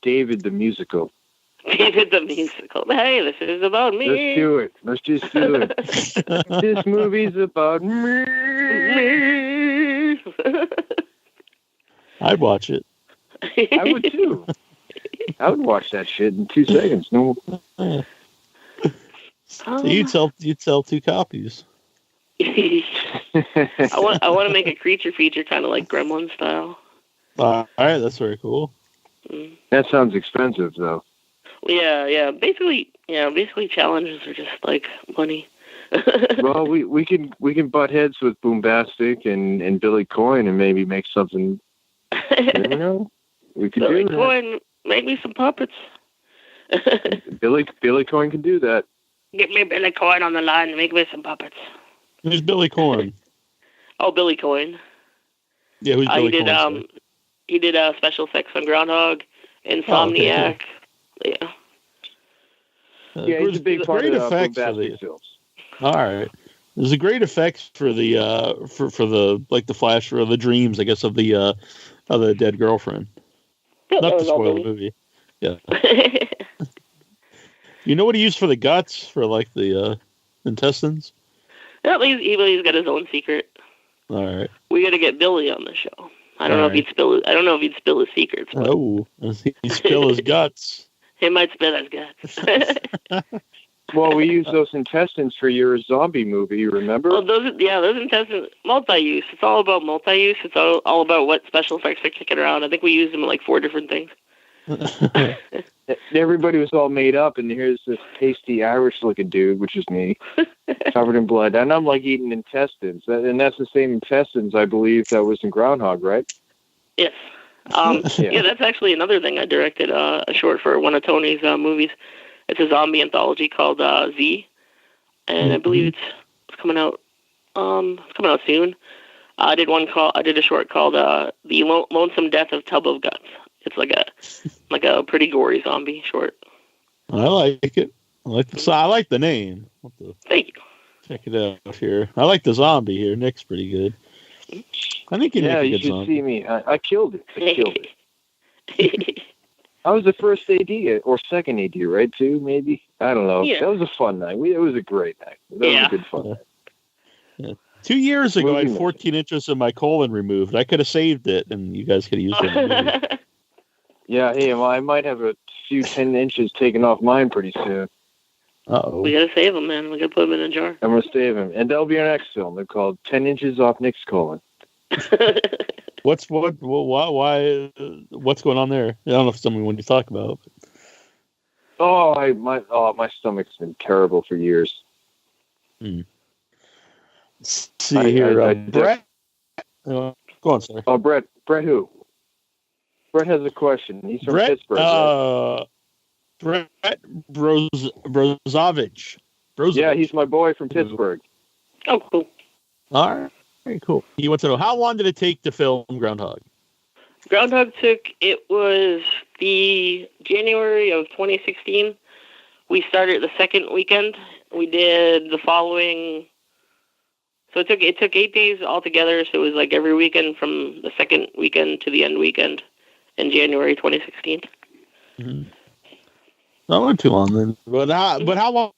David the Musical. David the Musical. Hey, this is about me. Let's do it. Let's just do it. This movie's about me. I'd watch it. I would too. I would watch that shit in 2 seconds. No. So you'd sell 2 copies. I want to make a creature feature, kind of like Gremlin style. All right, that's very cool. That sounds expensive, though. Yeah. Basically, challenges are just like money. Well, we can butt heads with Boombastic and Billy Coin and maybe make something. We could Billy do that. Coin, make me some puppets. Billy Coin can do that. Get me Billy Coin on the line and make me some puppets. Who's Billy Corn? Oh, Billy Coin. Yeah, who's Billy Corn? He did special effects on Groundhog, Insomniac. Okay, cool. Yeah. Yeah, he's a big part of Boombastic films. All right. There's a great effects for the for the like the flash or the dreams, I guess, of the dead girlfriend. Yeah, Not to spoil the movie. Yeah. You know what he used for the guts for like the intestines? Yeah, he's got his own secret. All right. We got to get Billy on the show. I don't know if he'd spill his secrets. But Oh, he spill his guts. he might spill his guts. Well, we used those intestines for your zombie movie. You remember? Well, those intestines, multi-use. It's all about multi-use. It's all about what special effects are kicking around. I think we used them in like 4 different things. Everybody was all made up, and here's this tasty Irish-looking dude, which is me, covered in blood, and I'm like eating intestines, and that's the same intestines I believe that was in Groundhog, right? Yes. Yeah, that's actually another thing. I directed a short for one of Tony's movies. It's a zombie anthology called Z, and I believe it's coming out. It's coming out soon. I did a short called "The Lonesome Death of Tub of Guts." It's like a pretty gory zombie short. I like it. I like the name. Thank you. Check it out here. I like the zombie here. Nick's pretty good. I think you make a you good should zombie. see me. I killed it. I was the first AD or second AD, right? Too maybe. I don't know. Yeah. That was a fun night. It was a great night. That was a good fun night. Yeah. 2 years ago, I Movie had 14 inches of my colon removed. I could have saved it, and you guys could have used it. In the movie. Yeah, hey, well, I might have a few 10 inches taken off mine pretty soon. Uh-oh. We gotta save them, man. We gotta put them in a jar. I'm going to save him. And that'll be our next film. They're called 10 Inches Off Nick's Colon. What's going on there? I don't know if it's something we want to talk about. My stomach's been terrible for years. Let's see here. Brett? Go on, sir. Oh, Brett who? Brett has a question. He's from Pittsburgh. Right? Brett Brozovich. Yeah, he's my boy from Pittsburgh. Oh, cool. All right. Very cool. He wants to know, how long did it take to film Groundhog? It was the January of 2016. We started the second weekend. We did the following. So it took 8 days altogether. So it was like every weekend from the second weekend to the end weekend in January 2016. Mm-hmm. Not went too long then. But how long?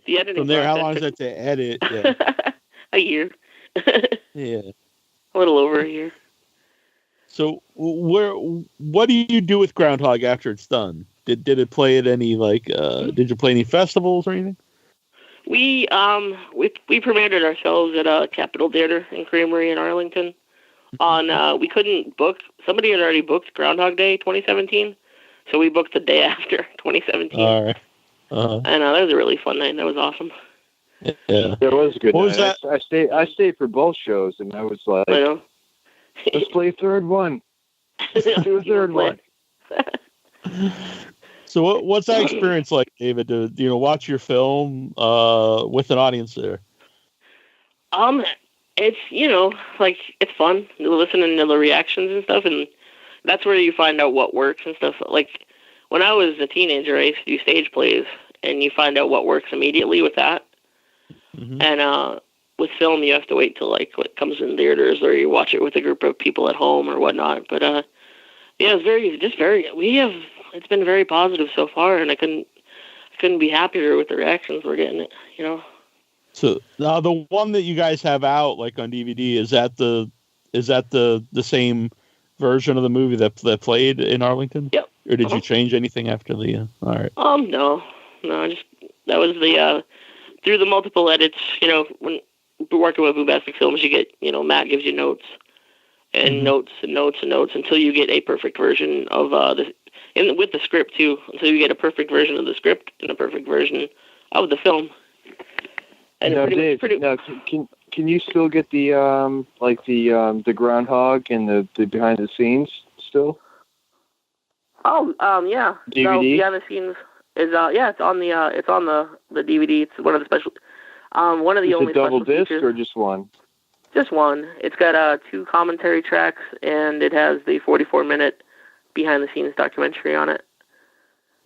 The editing from there, process. how long is that to edit? Yeah. A year. Yeah. A little over a year. So what do you do with Groundhog after it's done? Did it play at any did you play any festivals or anything? We premiered it ourselves at Capitol Theater in Creamery in Arlington. We couldn't book. Somebody had already booked Groundhog Day 2017, so we booked the day after 2017. All right. And that was a really fun night. That was awesome. Yeah, it was a good. What night. was that? I stayed for both shows, and I was like, I know. let's play a third one. Let's do a third one. So what's that experience like, David? To watch your film with an audience there? It's like it's fun listening to the reactions and stuff, and that's where you find out what works and stuff. Like when I was a teenager, I used to do stage plays, and you find out what works immediately with that. Mm-hmm. And with film, you have to wait till like what comes in theaters, or you watch it with a group of people at home or whatnot. But yeah, it's been very positive so far, and I couldn't be happier with the reactions we're getting. So the one that you guys have out like on DVD, is that the same version of the movie that played in Arlington? Yep. Or did you change anything after the? All right. No, just that was the through the multiple edits. When we're working with Boombastic Films, you get Matt gives you notes and notes and notes and notes until you get a perfect version of with the script too, until you get a perfect version of the script and a perfect version of the film. And now, Dave, can you still get the the groundhog and the behind the scenes still? Oh, yeah. DVD? So behind the scenes is it's on the DVD. It's one of the special one of the only special features. Is it double disc or just one? Just one. It's got 2 commentary tracks, and it has the 44-minute behind the scenes documentary on it.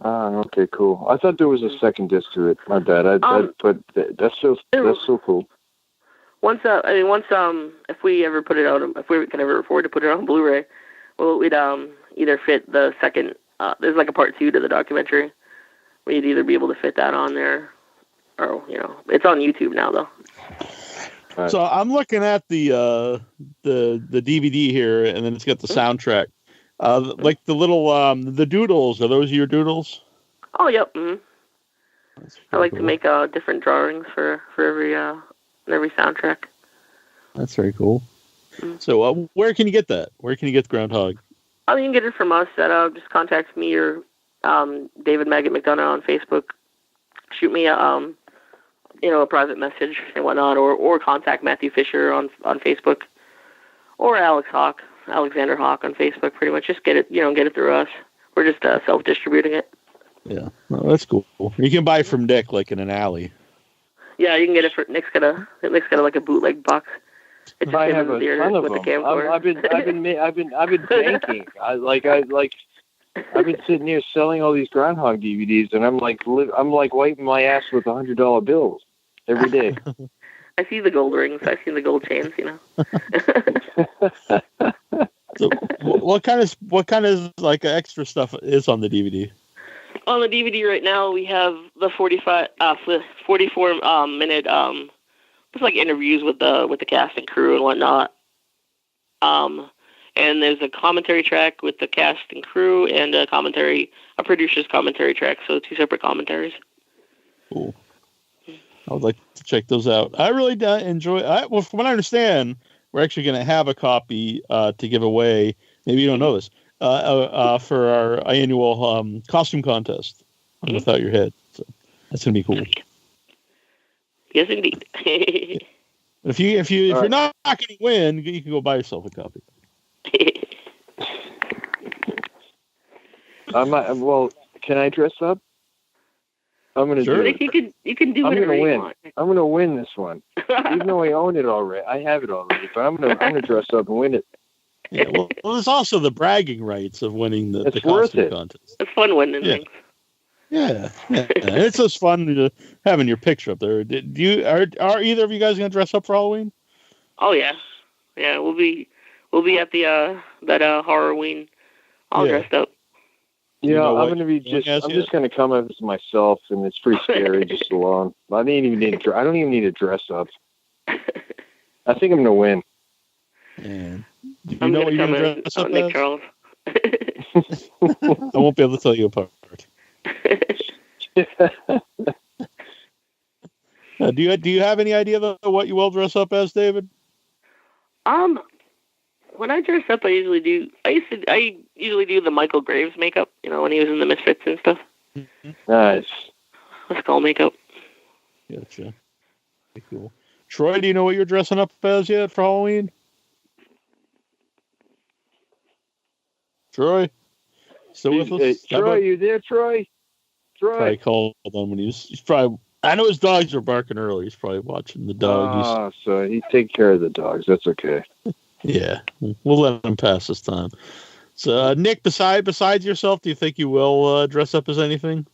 Okay, cool. I thought there was a second disc to it. My bad. But that's so cool. Once if we ever put it out, if we can ever afford to put it on Blu-ray, well, we'd either fit the second. There's like a part 2 to the documentary. We'd either be able to fit that on there, or it's on YouTube now though. Right. So I'm looking at the DVD here, and then it's got the soundtrack. Like the little the doodles. Are those your doodles? Oh, yep. Mm-hmm. I like to make different drawings for every soundtrack. That's very cool. Mm-hmm. So where can you get that? Where can you get the Groundhog? You can get it from us. Just contact me or David Maggot McDonough on Facebook. Shoot me a private message and whatnot, or contact Matthew Fisher on Facebook, or Alexander Hawk on Facebook. Pretty much, just get it through us. We're just self-distributing it. Yeah, that's cool. You can buy it from Nick, like in an alley. Yeah, you can get it for Nick's got a like a bootleg box. It's I have a ton of them. I've been banking. I've been sitting here selling all these Groundhog DVDs, and I'm like wiping my ass with $100 bills every day. I see the gold rings. I see the gold chains. So, what kind of like extra stuff is on the DVD? On the DVD right now, we have the 44 minute just like interviews with the cast and crew and whatnot. And there's a commentary track with the cast and crew, and a producer's commentary track. So 2 separate commentaries. Cool. I would like to check those out. I really enjoy. Well, from what I understand, we're actually going to have a copy to give away. Maybe you don't know this for our annual costume contest on Without Your Head. So that's going to be cool. Yes, indeed. If you're not going to win, you can go buy yourself a copy. Well, can I dress up? I'm gonna do it. You can do whatever you want. I'm gonna win this one, even though I own it already. I have it already, but I'm gonna dress up and win it. Yeah, well, there's also the bragging rights of winning the costume contest. It's fun winning things. Yeah. It's just fun having your picture up there. Are either of you guys gonna dress up for Halloween? Oh yeah. We'll be at the that Halloween all dressed up. Yeah, I'm gonna be I'm just gonna come up as myself, and it's pretty scary just alone. I don't even need to dress up. I think I'm gonna win. Man, do you know what you're gonna dress up as? Charles. I won't be able to tell you apart. Do you have any idea of what you will dress up as, David? When I dress up, I usually do the Michael Graves makeup. When he was in the Misfits and stuff. Mm-hmm. Nice. The skull makeup. Gotcha. Pretty cool. Troy, do you know what you're dressing up as yet for Halloween? Troy? still with us? Troy, you there, Troy? Probably called him when he's probably. I know his dogs were barking early. He's probably watching the dogs. So he take care of the dogs. That's okay. Yeah, we'll let him pass this time. So, Nick, besides yourself, do you think you will dress up as anything?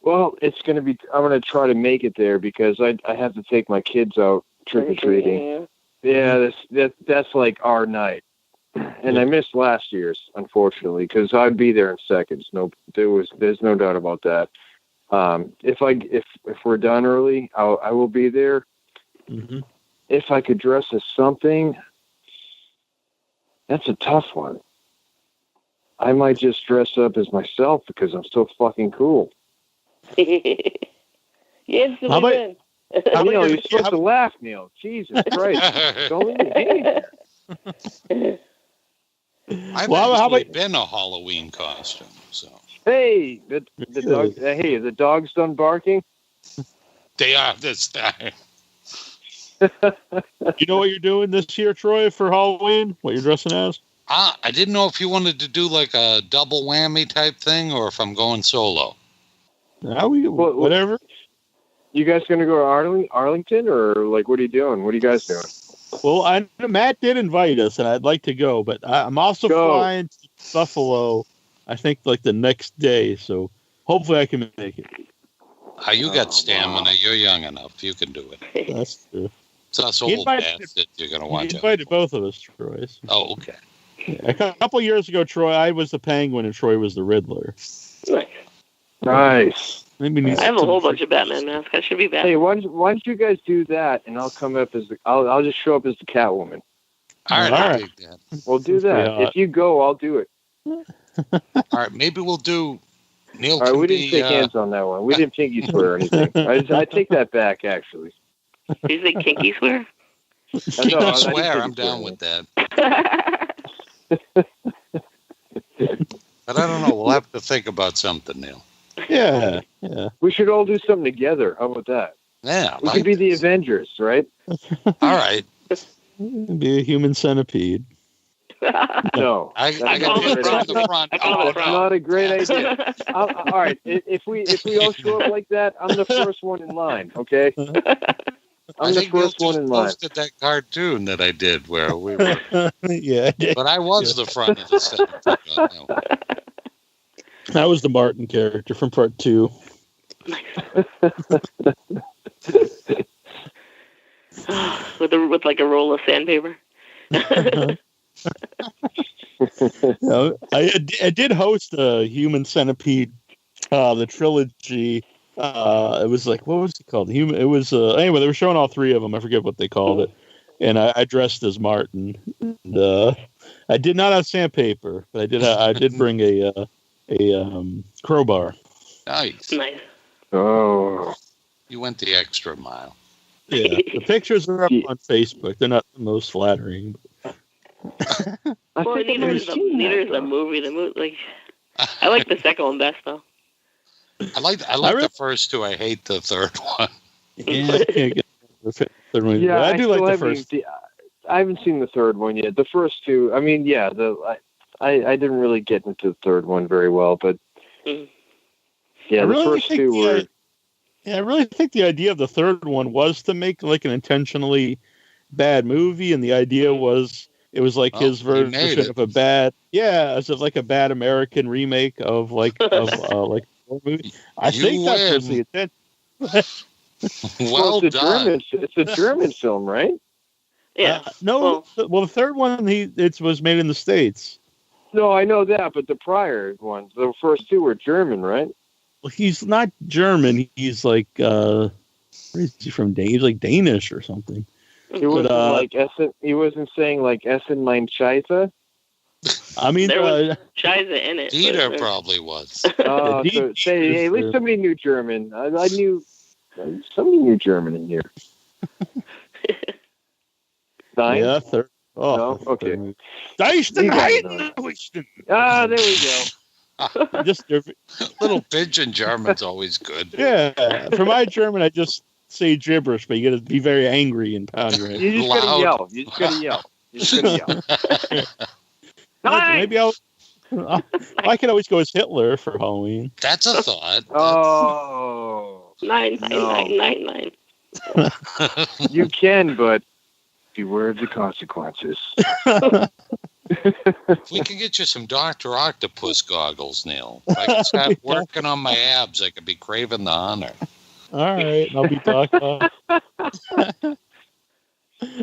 Well, it's going to be. I'm going to try to make it there because I have to take my kids out trick or treating. Yeah, that's like our night, and I missed last year's unfortunately because I'd be there in seconds. There's no doubt about that. If we're done early, I will be there. Mm-hmm. If I could dress as something, that's a tough one. I might just dress up as myself because I'm so fucking cool. Yes, how about Neil, you're supposed to laugh, Neil. Jesus Christ. Don't leave me hanging. I've actually been a Halloween costume, so. Hey, the dog's done barking? They are this time. You know what you're doing this year, Troy, for Halloween? What you're dressing as? I didn't know if you wanted to do like a double whammy type thing or if I'm going solo. Whatever. You guys going to go to Arlington or like what are you doing? What are you guys doing? Well, Matt did invite us, and I'd like to go, but I'm also flying to Buffalo, I think, like the next day, so hopefully I can make it. You got stamina. Wow. You're young enough. You can do it. That's true. It's us old bastard you're going to watch out. He invited both of us, Troy. Oh, okay. Yeah, a couple of years ago, Troy, I was the Penguin, and Troy was the Riddler. Nice. I have a whole bunch of Batman masks. I should be back. Hey, why don't you guys do that, and I'll come up as I'll just show up as the Catwoman. All right. We'll do that. If you go, I'll do it. All right, maybe we'll do. Neil. All right, we didn't shake hands on that one. We didn't pinky swear or anything. I take that back, actually. Did you say kinky swear? Kinky swear. I'm down with that. But I don't know. We'll have to think about something, Neil. Yeah. We should all do something together. How about that? Yeah. We could be the Avengers, right? All right. Be a human centipede. No. I got the front. That's not a great idea. All right. If we all show up like that, I'm the first one in line, okay? I'm the first one in line. I posted that cartoon that I did where we were. Yeah, I did. But I was the front of the centipede. That was the Martin character from part 2. with like a roll of sandpaper. I did host a Human Centipede, the trilogy. It was like, what was it called? It was anyway. They were showing all 3 of them. I forget what they called it. And I dressed as Martin. And, I did not have sandpaper, but I did bring a crowbar. Nice. Oh, you went the extra mile. Yeah, the pictures are up on Facebook. They're not the most flattering. Well, neither is the movie. The movie, like, I like the second one best though. I like the first 2. I hate the third one. Yeah, I can't get the third one. Yeah, I do like the first. I haven't seen the third one yet. The first 2. I mean, yeah, I didn't really get into the third one very well, but yeah, the first 2 were. Yeah, I really think the idea of the third one was to make like an intentionally bad movie, and the idea was it was like his version of a bad, as of like a bad American remake of like a movie. I think that was the intent. Well done. It's a German film, right? Yeah. No. Well, the third one it was made in the States. No, I know that, but the prior ones, the first 2 were German, right? Well, he's not German. He's like, where is he from? He's like Danish or something. He wasn't he wasn't saying like Essen mein Scheiße. I mean, there was Scheiße in it. Dieter probably was. At least somebody knew German. I knew somebody knew German in here. 9? Yeah, third. Oh, no? Okay. Ah, there we go. Just little pigeon German's always good. Yeah, for my German, I just say gibberish, but you got to be very angry and pound your head. You just got to yell. You just got to yell. Maybe I can always go as Hitler for Halloween. That's a thought. Oh. 99999. You can, but beware of the consequences. If we can get you some Dr. Octopus goggles, Neil, if I can start working on my abs, I could be craving the honor. All right, I'll be Doc.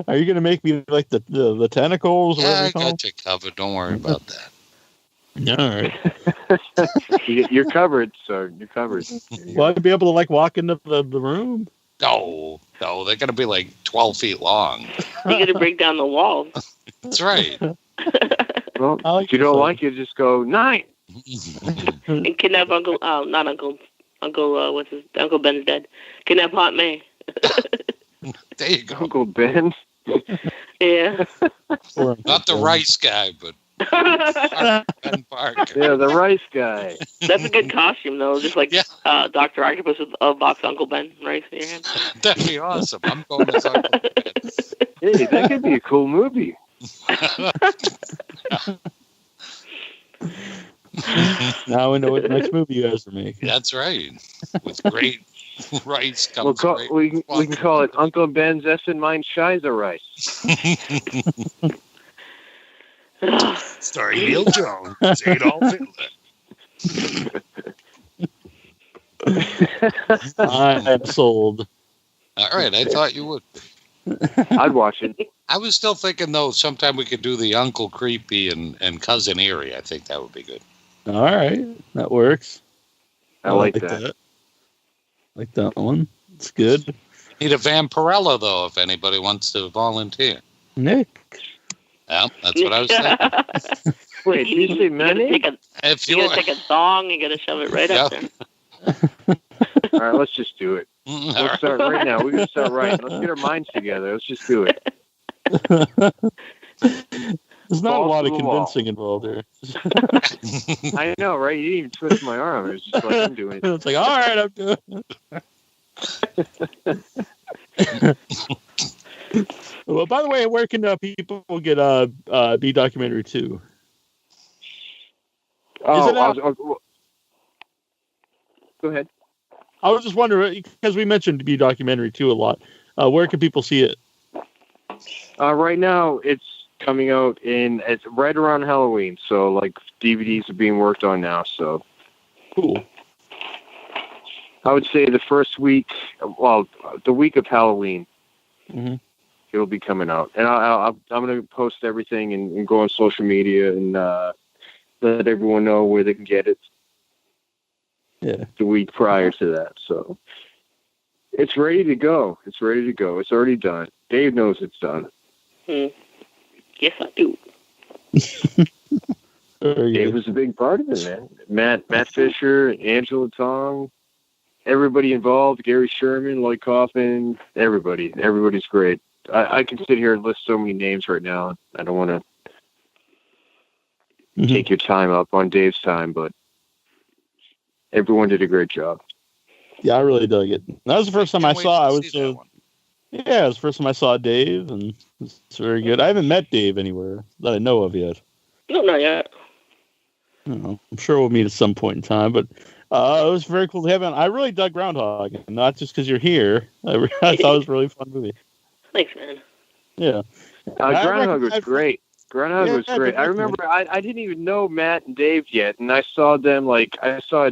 Are you going to make me like the tentacles? Yeah, I got you covered. Don't worry about that. All right. You're covered, sir. You're covered. Will I be able to like walk into the room? No, they're going to be like 12 feet long. You're going to break down the wall. That's right. Well, if you don't like it, just go 9. And kidnap Uncle Ben's dead. Kidnap Aunt May. There you go. Uncle Ben? Yeah. Not the rice guy, but Ben Parker. Yeah, the rice guy. That's a good costume, though. Just like Dr. Octopus with a box of Uncle Ben rice in your hand. That'd be awesome. I'm going as Uncle Ben. Hey, that could be a cool movie. Now we know what next movie you guys are making. That's right. With great rice comes we can call it Uncle Ben's Essen Mein Scheiße Rice. Starring Neil Jones, Adolf Hitler. I'm sold. All right, I thought you would. I'd watch it. I was still thinking, though, sometime we could do the Uncle Creepy and Cousin Eerie. I think that would be good. All right, that works. I like that. Like that one. It's good. Need a Vampirella, though, if anybody wants to volunteer. Nick. Yeah, that's what I was saying. Wait, did you say Manny? If you gotta take a thong, you gotta shove it right up there. All right, let's just do it. Let's start right now. We're going to start right. Let's get our minds together. Let's just do it. There's not a lot of convincing involved here. I know, right? You didn't even twist my arm. It was just like, I'm doing it. It's like, all right, I'm doing it. Well, by the way, where can people get B Documentary 2? Go ahead. I was just wondering, because we mentioned B Documentary 2 a lot. Where can people see it? Right now, it's coming out it's right around Halloween. So, like, DVDs are being worked on now. So, cool. I would say the first week, the week of Halloween, it'll be coming out. And I'm going to post everything and go on social media and let everyone know where they can get it. Yeah. The week prior to that. So it's ready to go. It's already done. Dave knows it's done. Yes, I do. Dave was a big part of it, man. Matt Fisher, Angela Tong, everybody involved, Gary Sherman, Lloyd Kaufman, everybody's great. I can sit here and list so many names right now. I don't want to take your time up on Dave's time, but everyone did a great job. Yeah, I really dug it. That was the first time I saw. It was the first time I saw Dave, and it's very good. I haven't met Dave anywhere that I know of yet. No, not yet. I'm sure we'll meet at some point in time, but it was very cool to have him. I really dug Groundhog, and not just because you're here. I thought it was a really fun movie. Thanks, man. Yeah. Groundhog was great. Groundhog was great. I remember I didn't even know Matt and Dave yet, and I saw them, I saw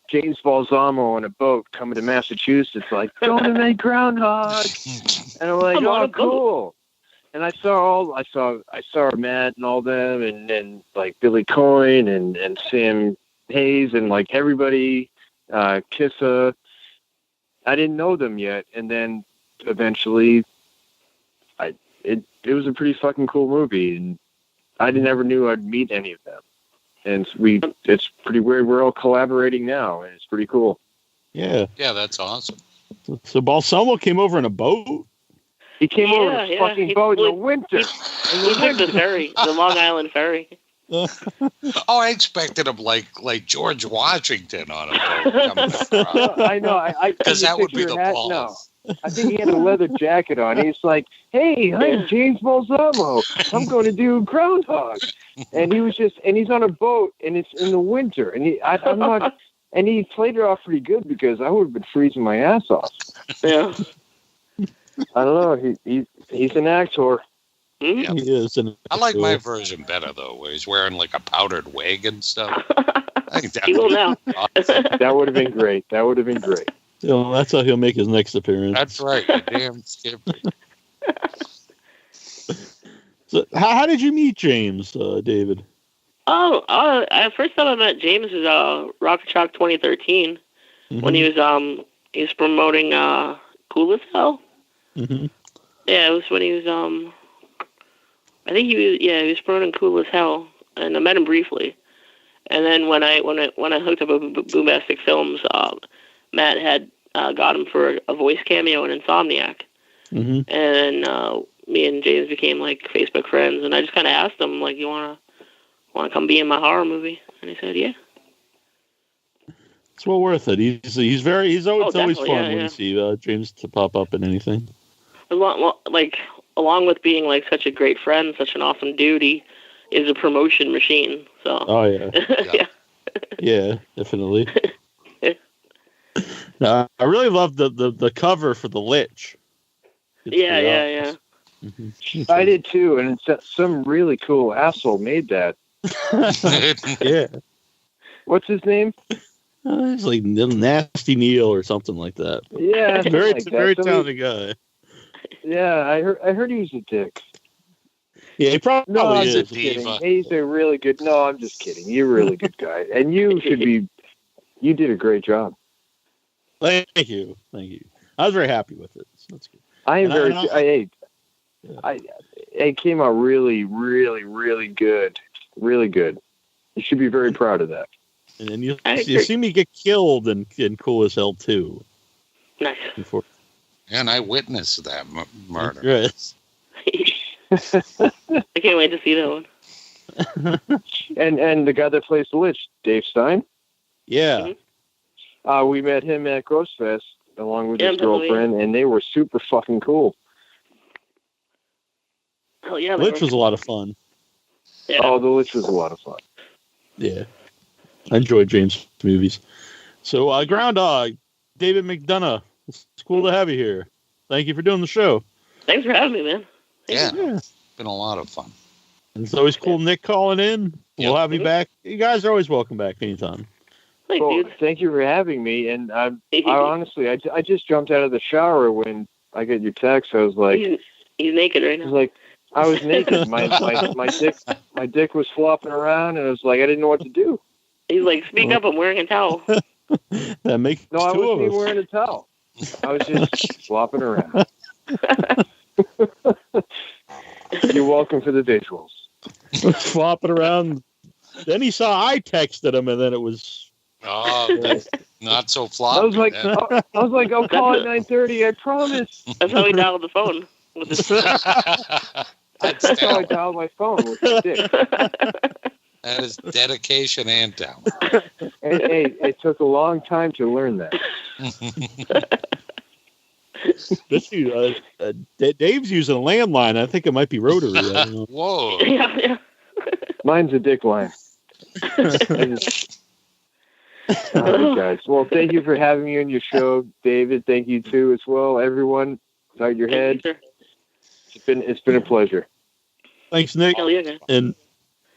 James Balsamo on a boat coming to Massachusetts, like, going to make Groundhog. And I'm like, oh, cool. And I saw Matt and all them, and like Billy Coyne and Sam Hayes and like everybody, Kissa. I didn't know them yet, and then eventually, it was a pretty fucking cool movie, and I never knew I'd meet any of them. And it's pretty weird. We're all collaborating now, and it's pretty cool. Yeah. Yeah, that's awesome. So Balsamo came over in a boat? He came over in a fucking boat in the winter. He took the ferry, the Long Island ferry. I expected him like George Washington on a boat coming across. I know. Because that would be the balls. I think he had a leather jacket on. He's like, "Hey, I'm James Balsamo. I'm going to do Groundhog," and he's on a boat, and it's in the winter, and I'm not, and he played it off pretty good because I would have been freezing my ass off. Yeah. I don't know. He's an actor. Yeah. He is. I like my version better though, where he's wearing like a powdered wig and stuff. I think He will now. That would have been great. You know, that's how he'll make his next appearance. That's right. You damn skipper. So, how did you meet James, David? First time I met James was Rocket Shock 2013 when he was promoting Cool as Hell. Mm-hmm. Yeah, it was when he was I think he was promoting Cool as Hell, and I met him briefly. And then when I hooked up with Boombastic Films, Matt had got him for a voice cameo in Insomniac, and me and James became like Facebook friends. And I just kind of asked him like, "You wanna come be in my horror movie?" And he said, "Yeah." It's well worth it. It's always fun when yeah. you see James to pop up in anything. Along with being like such a great friend, such an awesome dude, he is a promotion machine. So. Oh yeah. Yeah. Yeah, definitely. No, I really love the cover for the Lich. Yeah. Mm-hmm. I did too, and it's some really cool asshole made that. Yeah. What's his name? It's like Nasty Neil or something like that. Yeah, very talented guy. Yeah, I heard he was a dick. Yeah, he probably I'm is. just kidding. He's a really good. No, I'm just kidding. You're a really good guy, and you should be. You did a great job. Thank you. I was very happy with it. So that's good. I am it came out really, really, really good. Really good. You should be very proud of that. And then you see me get killed in Cool as Hell too. Nice. And I witnessed that murder. Yes. I can't wait to see that one. And the guy that plays the Lich, Dave Stein. Yeah. Mm-hmm. We met him at Gross Fest along with his girlfriend, and they were super fucking cool. Hell yeah. Lich was a lot of fun. Yeah. Oh, the Lich was a lot of fun. Yeah. I enjoyed James' movies. So, Groundhog, David McDonough, it's cool to have you here. Thank you for doing the show. Thanks for having me, man. Yeah. It's been a lot of fun. And it's always cool Nick calling in. We'll have you back. You guys are always welcome back anytime. Thanks, dude. Thank you for having me. And I honestly, I just jumped out of the shower when I got your text. I was like... He's naked right now. I was naked. My dick was flopping around, and I was like, I didn't know what to do. He's like, speak up, I'm wearing a towel. That makes No, I two wasn't of even us. wearing a towel. I was just flopping around. You're welcome for the visuals. Flopping around. Then he saw I texted him, and then it was... Oh, that's not so floppy. I was like, I'll call at 9:30. I promise. That's how he dialed the phone. That's how I dialed my phone with my dick. That is dedication and talent. Hey, it took a long time to learn that. Dave's using a landline. I think it might be rotary. I don't know. Whoa. Yeah. Mine's a dick line. All right, guys. Well, thank you for having me on your show, David. Thank you too, as well. Everyone, inside your head. It's been a pleasure. Thanks, Nick. Hell yeah, guys.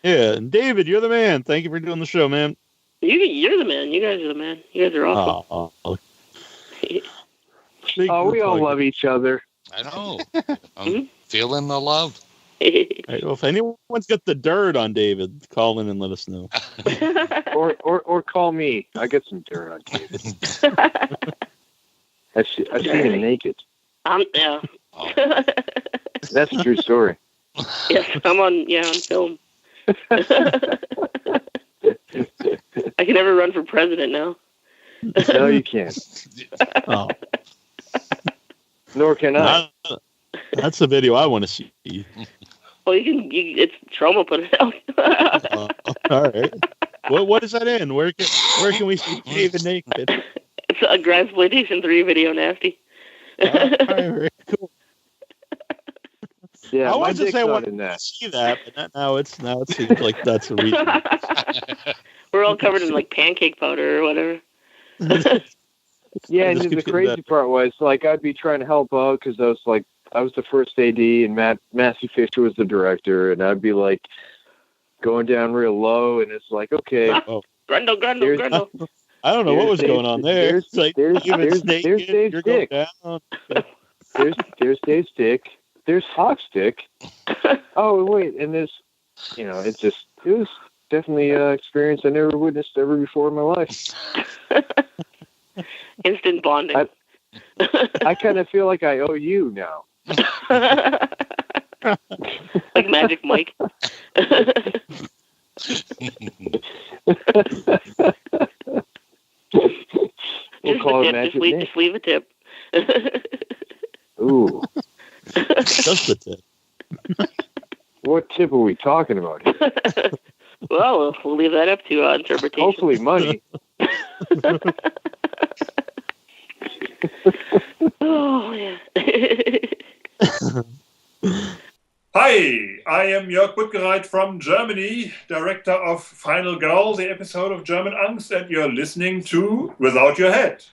And David, you're the man. Thank you for doing the show, man. You're the man. You guys are the man. You guys are awesome. We all love each other. I know. I'm feeling the love. Right, well, if anyone's got the dirt on David, call in and let us know. or call me. I get some dirt on David. I've seen him naked. Yeah. Oh. That's a true story. Yes, I'm on film. I can never run for president now. No, you can't. Oh. Nor can I. That's the video I want to see. Well, it's Trauma put it out. All right. What is that in? Where can we see David naked? It's a Grindsploitation 3 video, nasty. Very cool. Yeah, I my wanted to dick's say I not wanted in to that. see that, but now it seems like that's the reason. We're all covered in like pancake powder or whatever. Yeah, I and just the keep getting crazy that. part was, like, I'd be trying to help out because I was the first AD and Massey Fisher was the director, and I'd be like going down real low, and it's like, okay, Grundle. I don't know what was going on there. There's It's like Dave's you're going dick. down. There's Dave's dick. There's Hawk's dick. Oh wait, and there's, it was definitely an experience I never witnessed ever before in my life. Instant bonding. I kind of feel like I owe you now. Like Magic Mike. We'll call it Magic Nick. Just leave a tip. Ooh. Just the tip. What tip are we talking about here? Well, we'll leave that up to interpretation. Hopefully money. Oh, yeah. Hi, I am Jörg Buttgereit from Germany, director of Final Girl, the episode of German Angst, and you're listening to Without Your Head.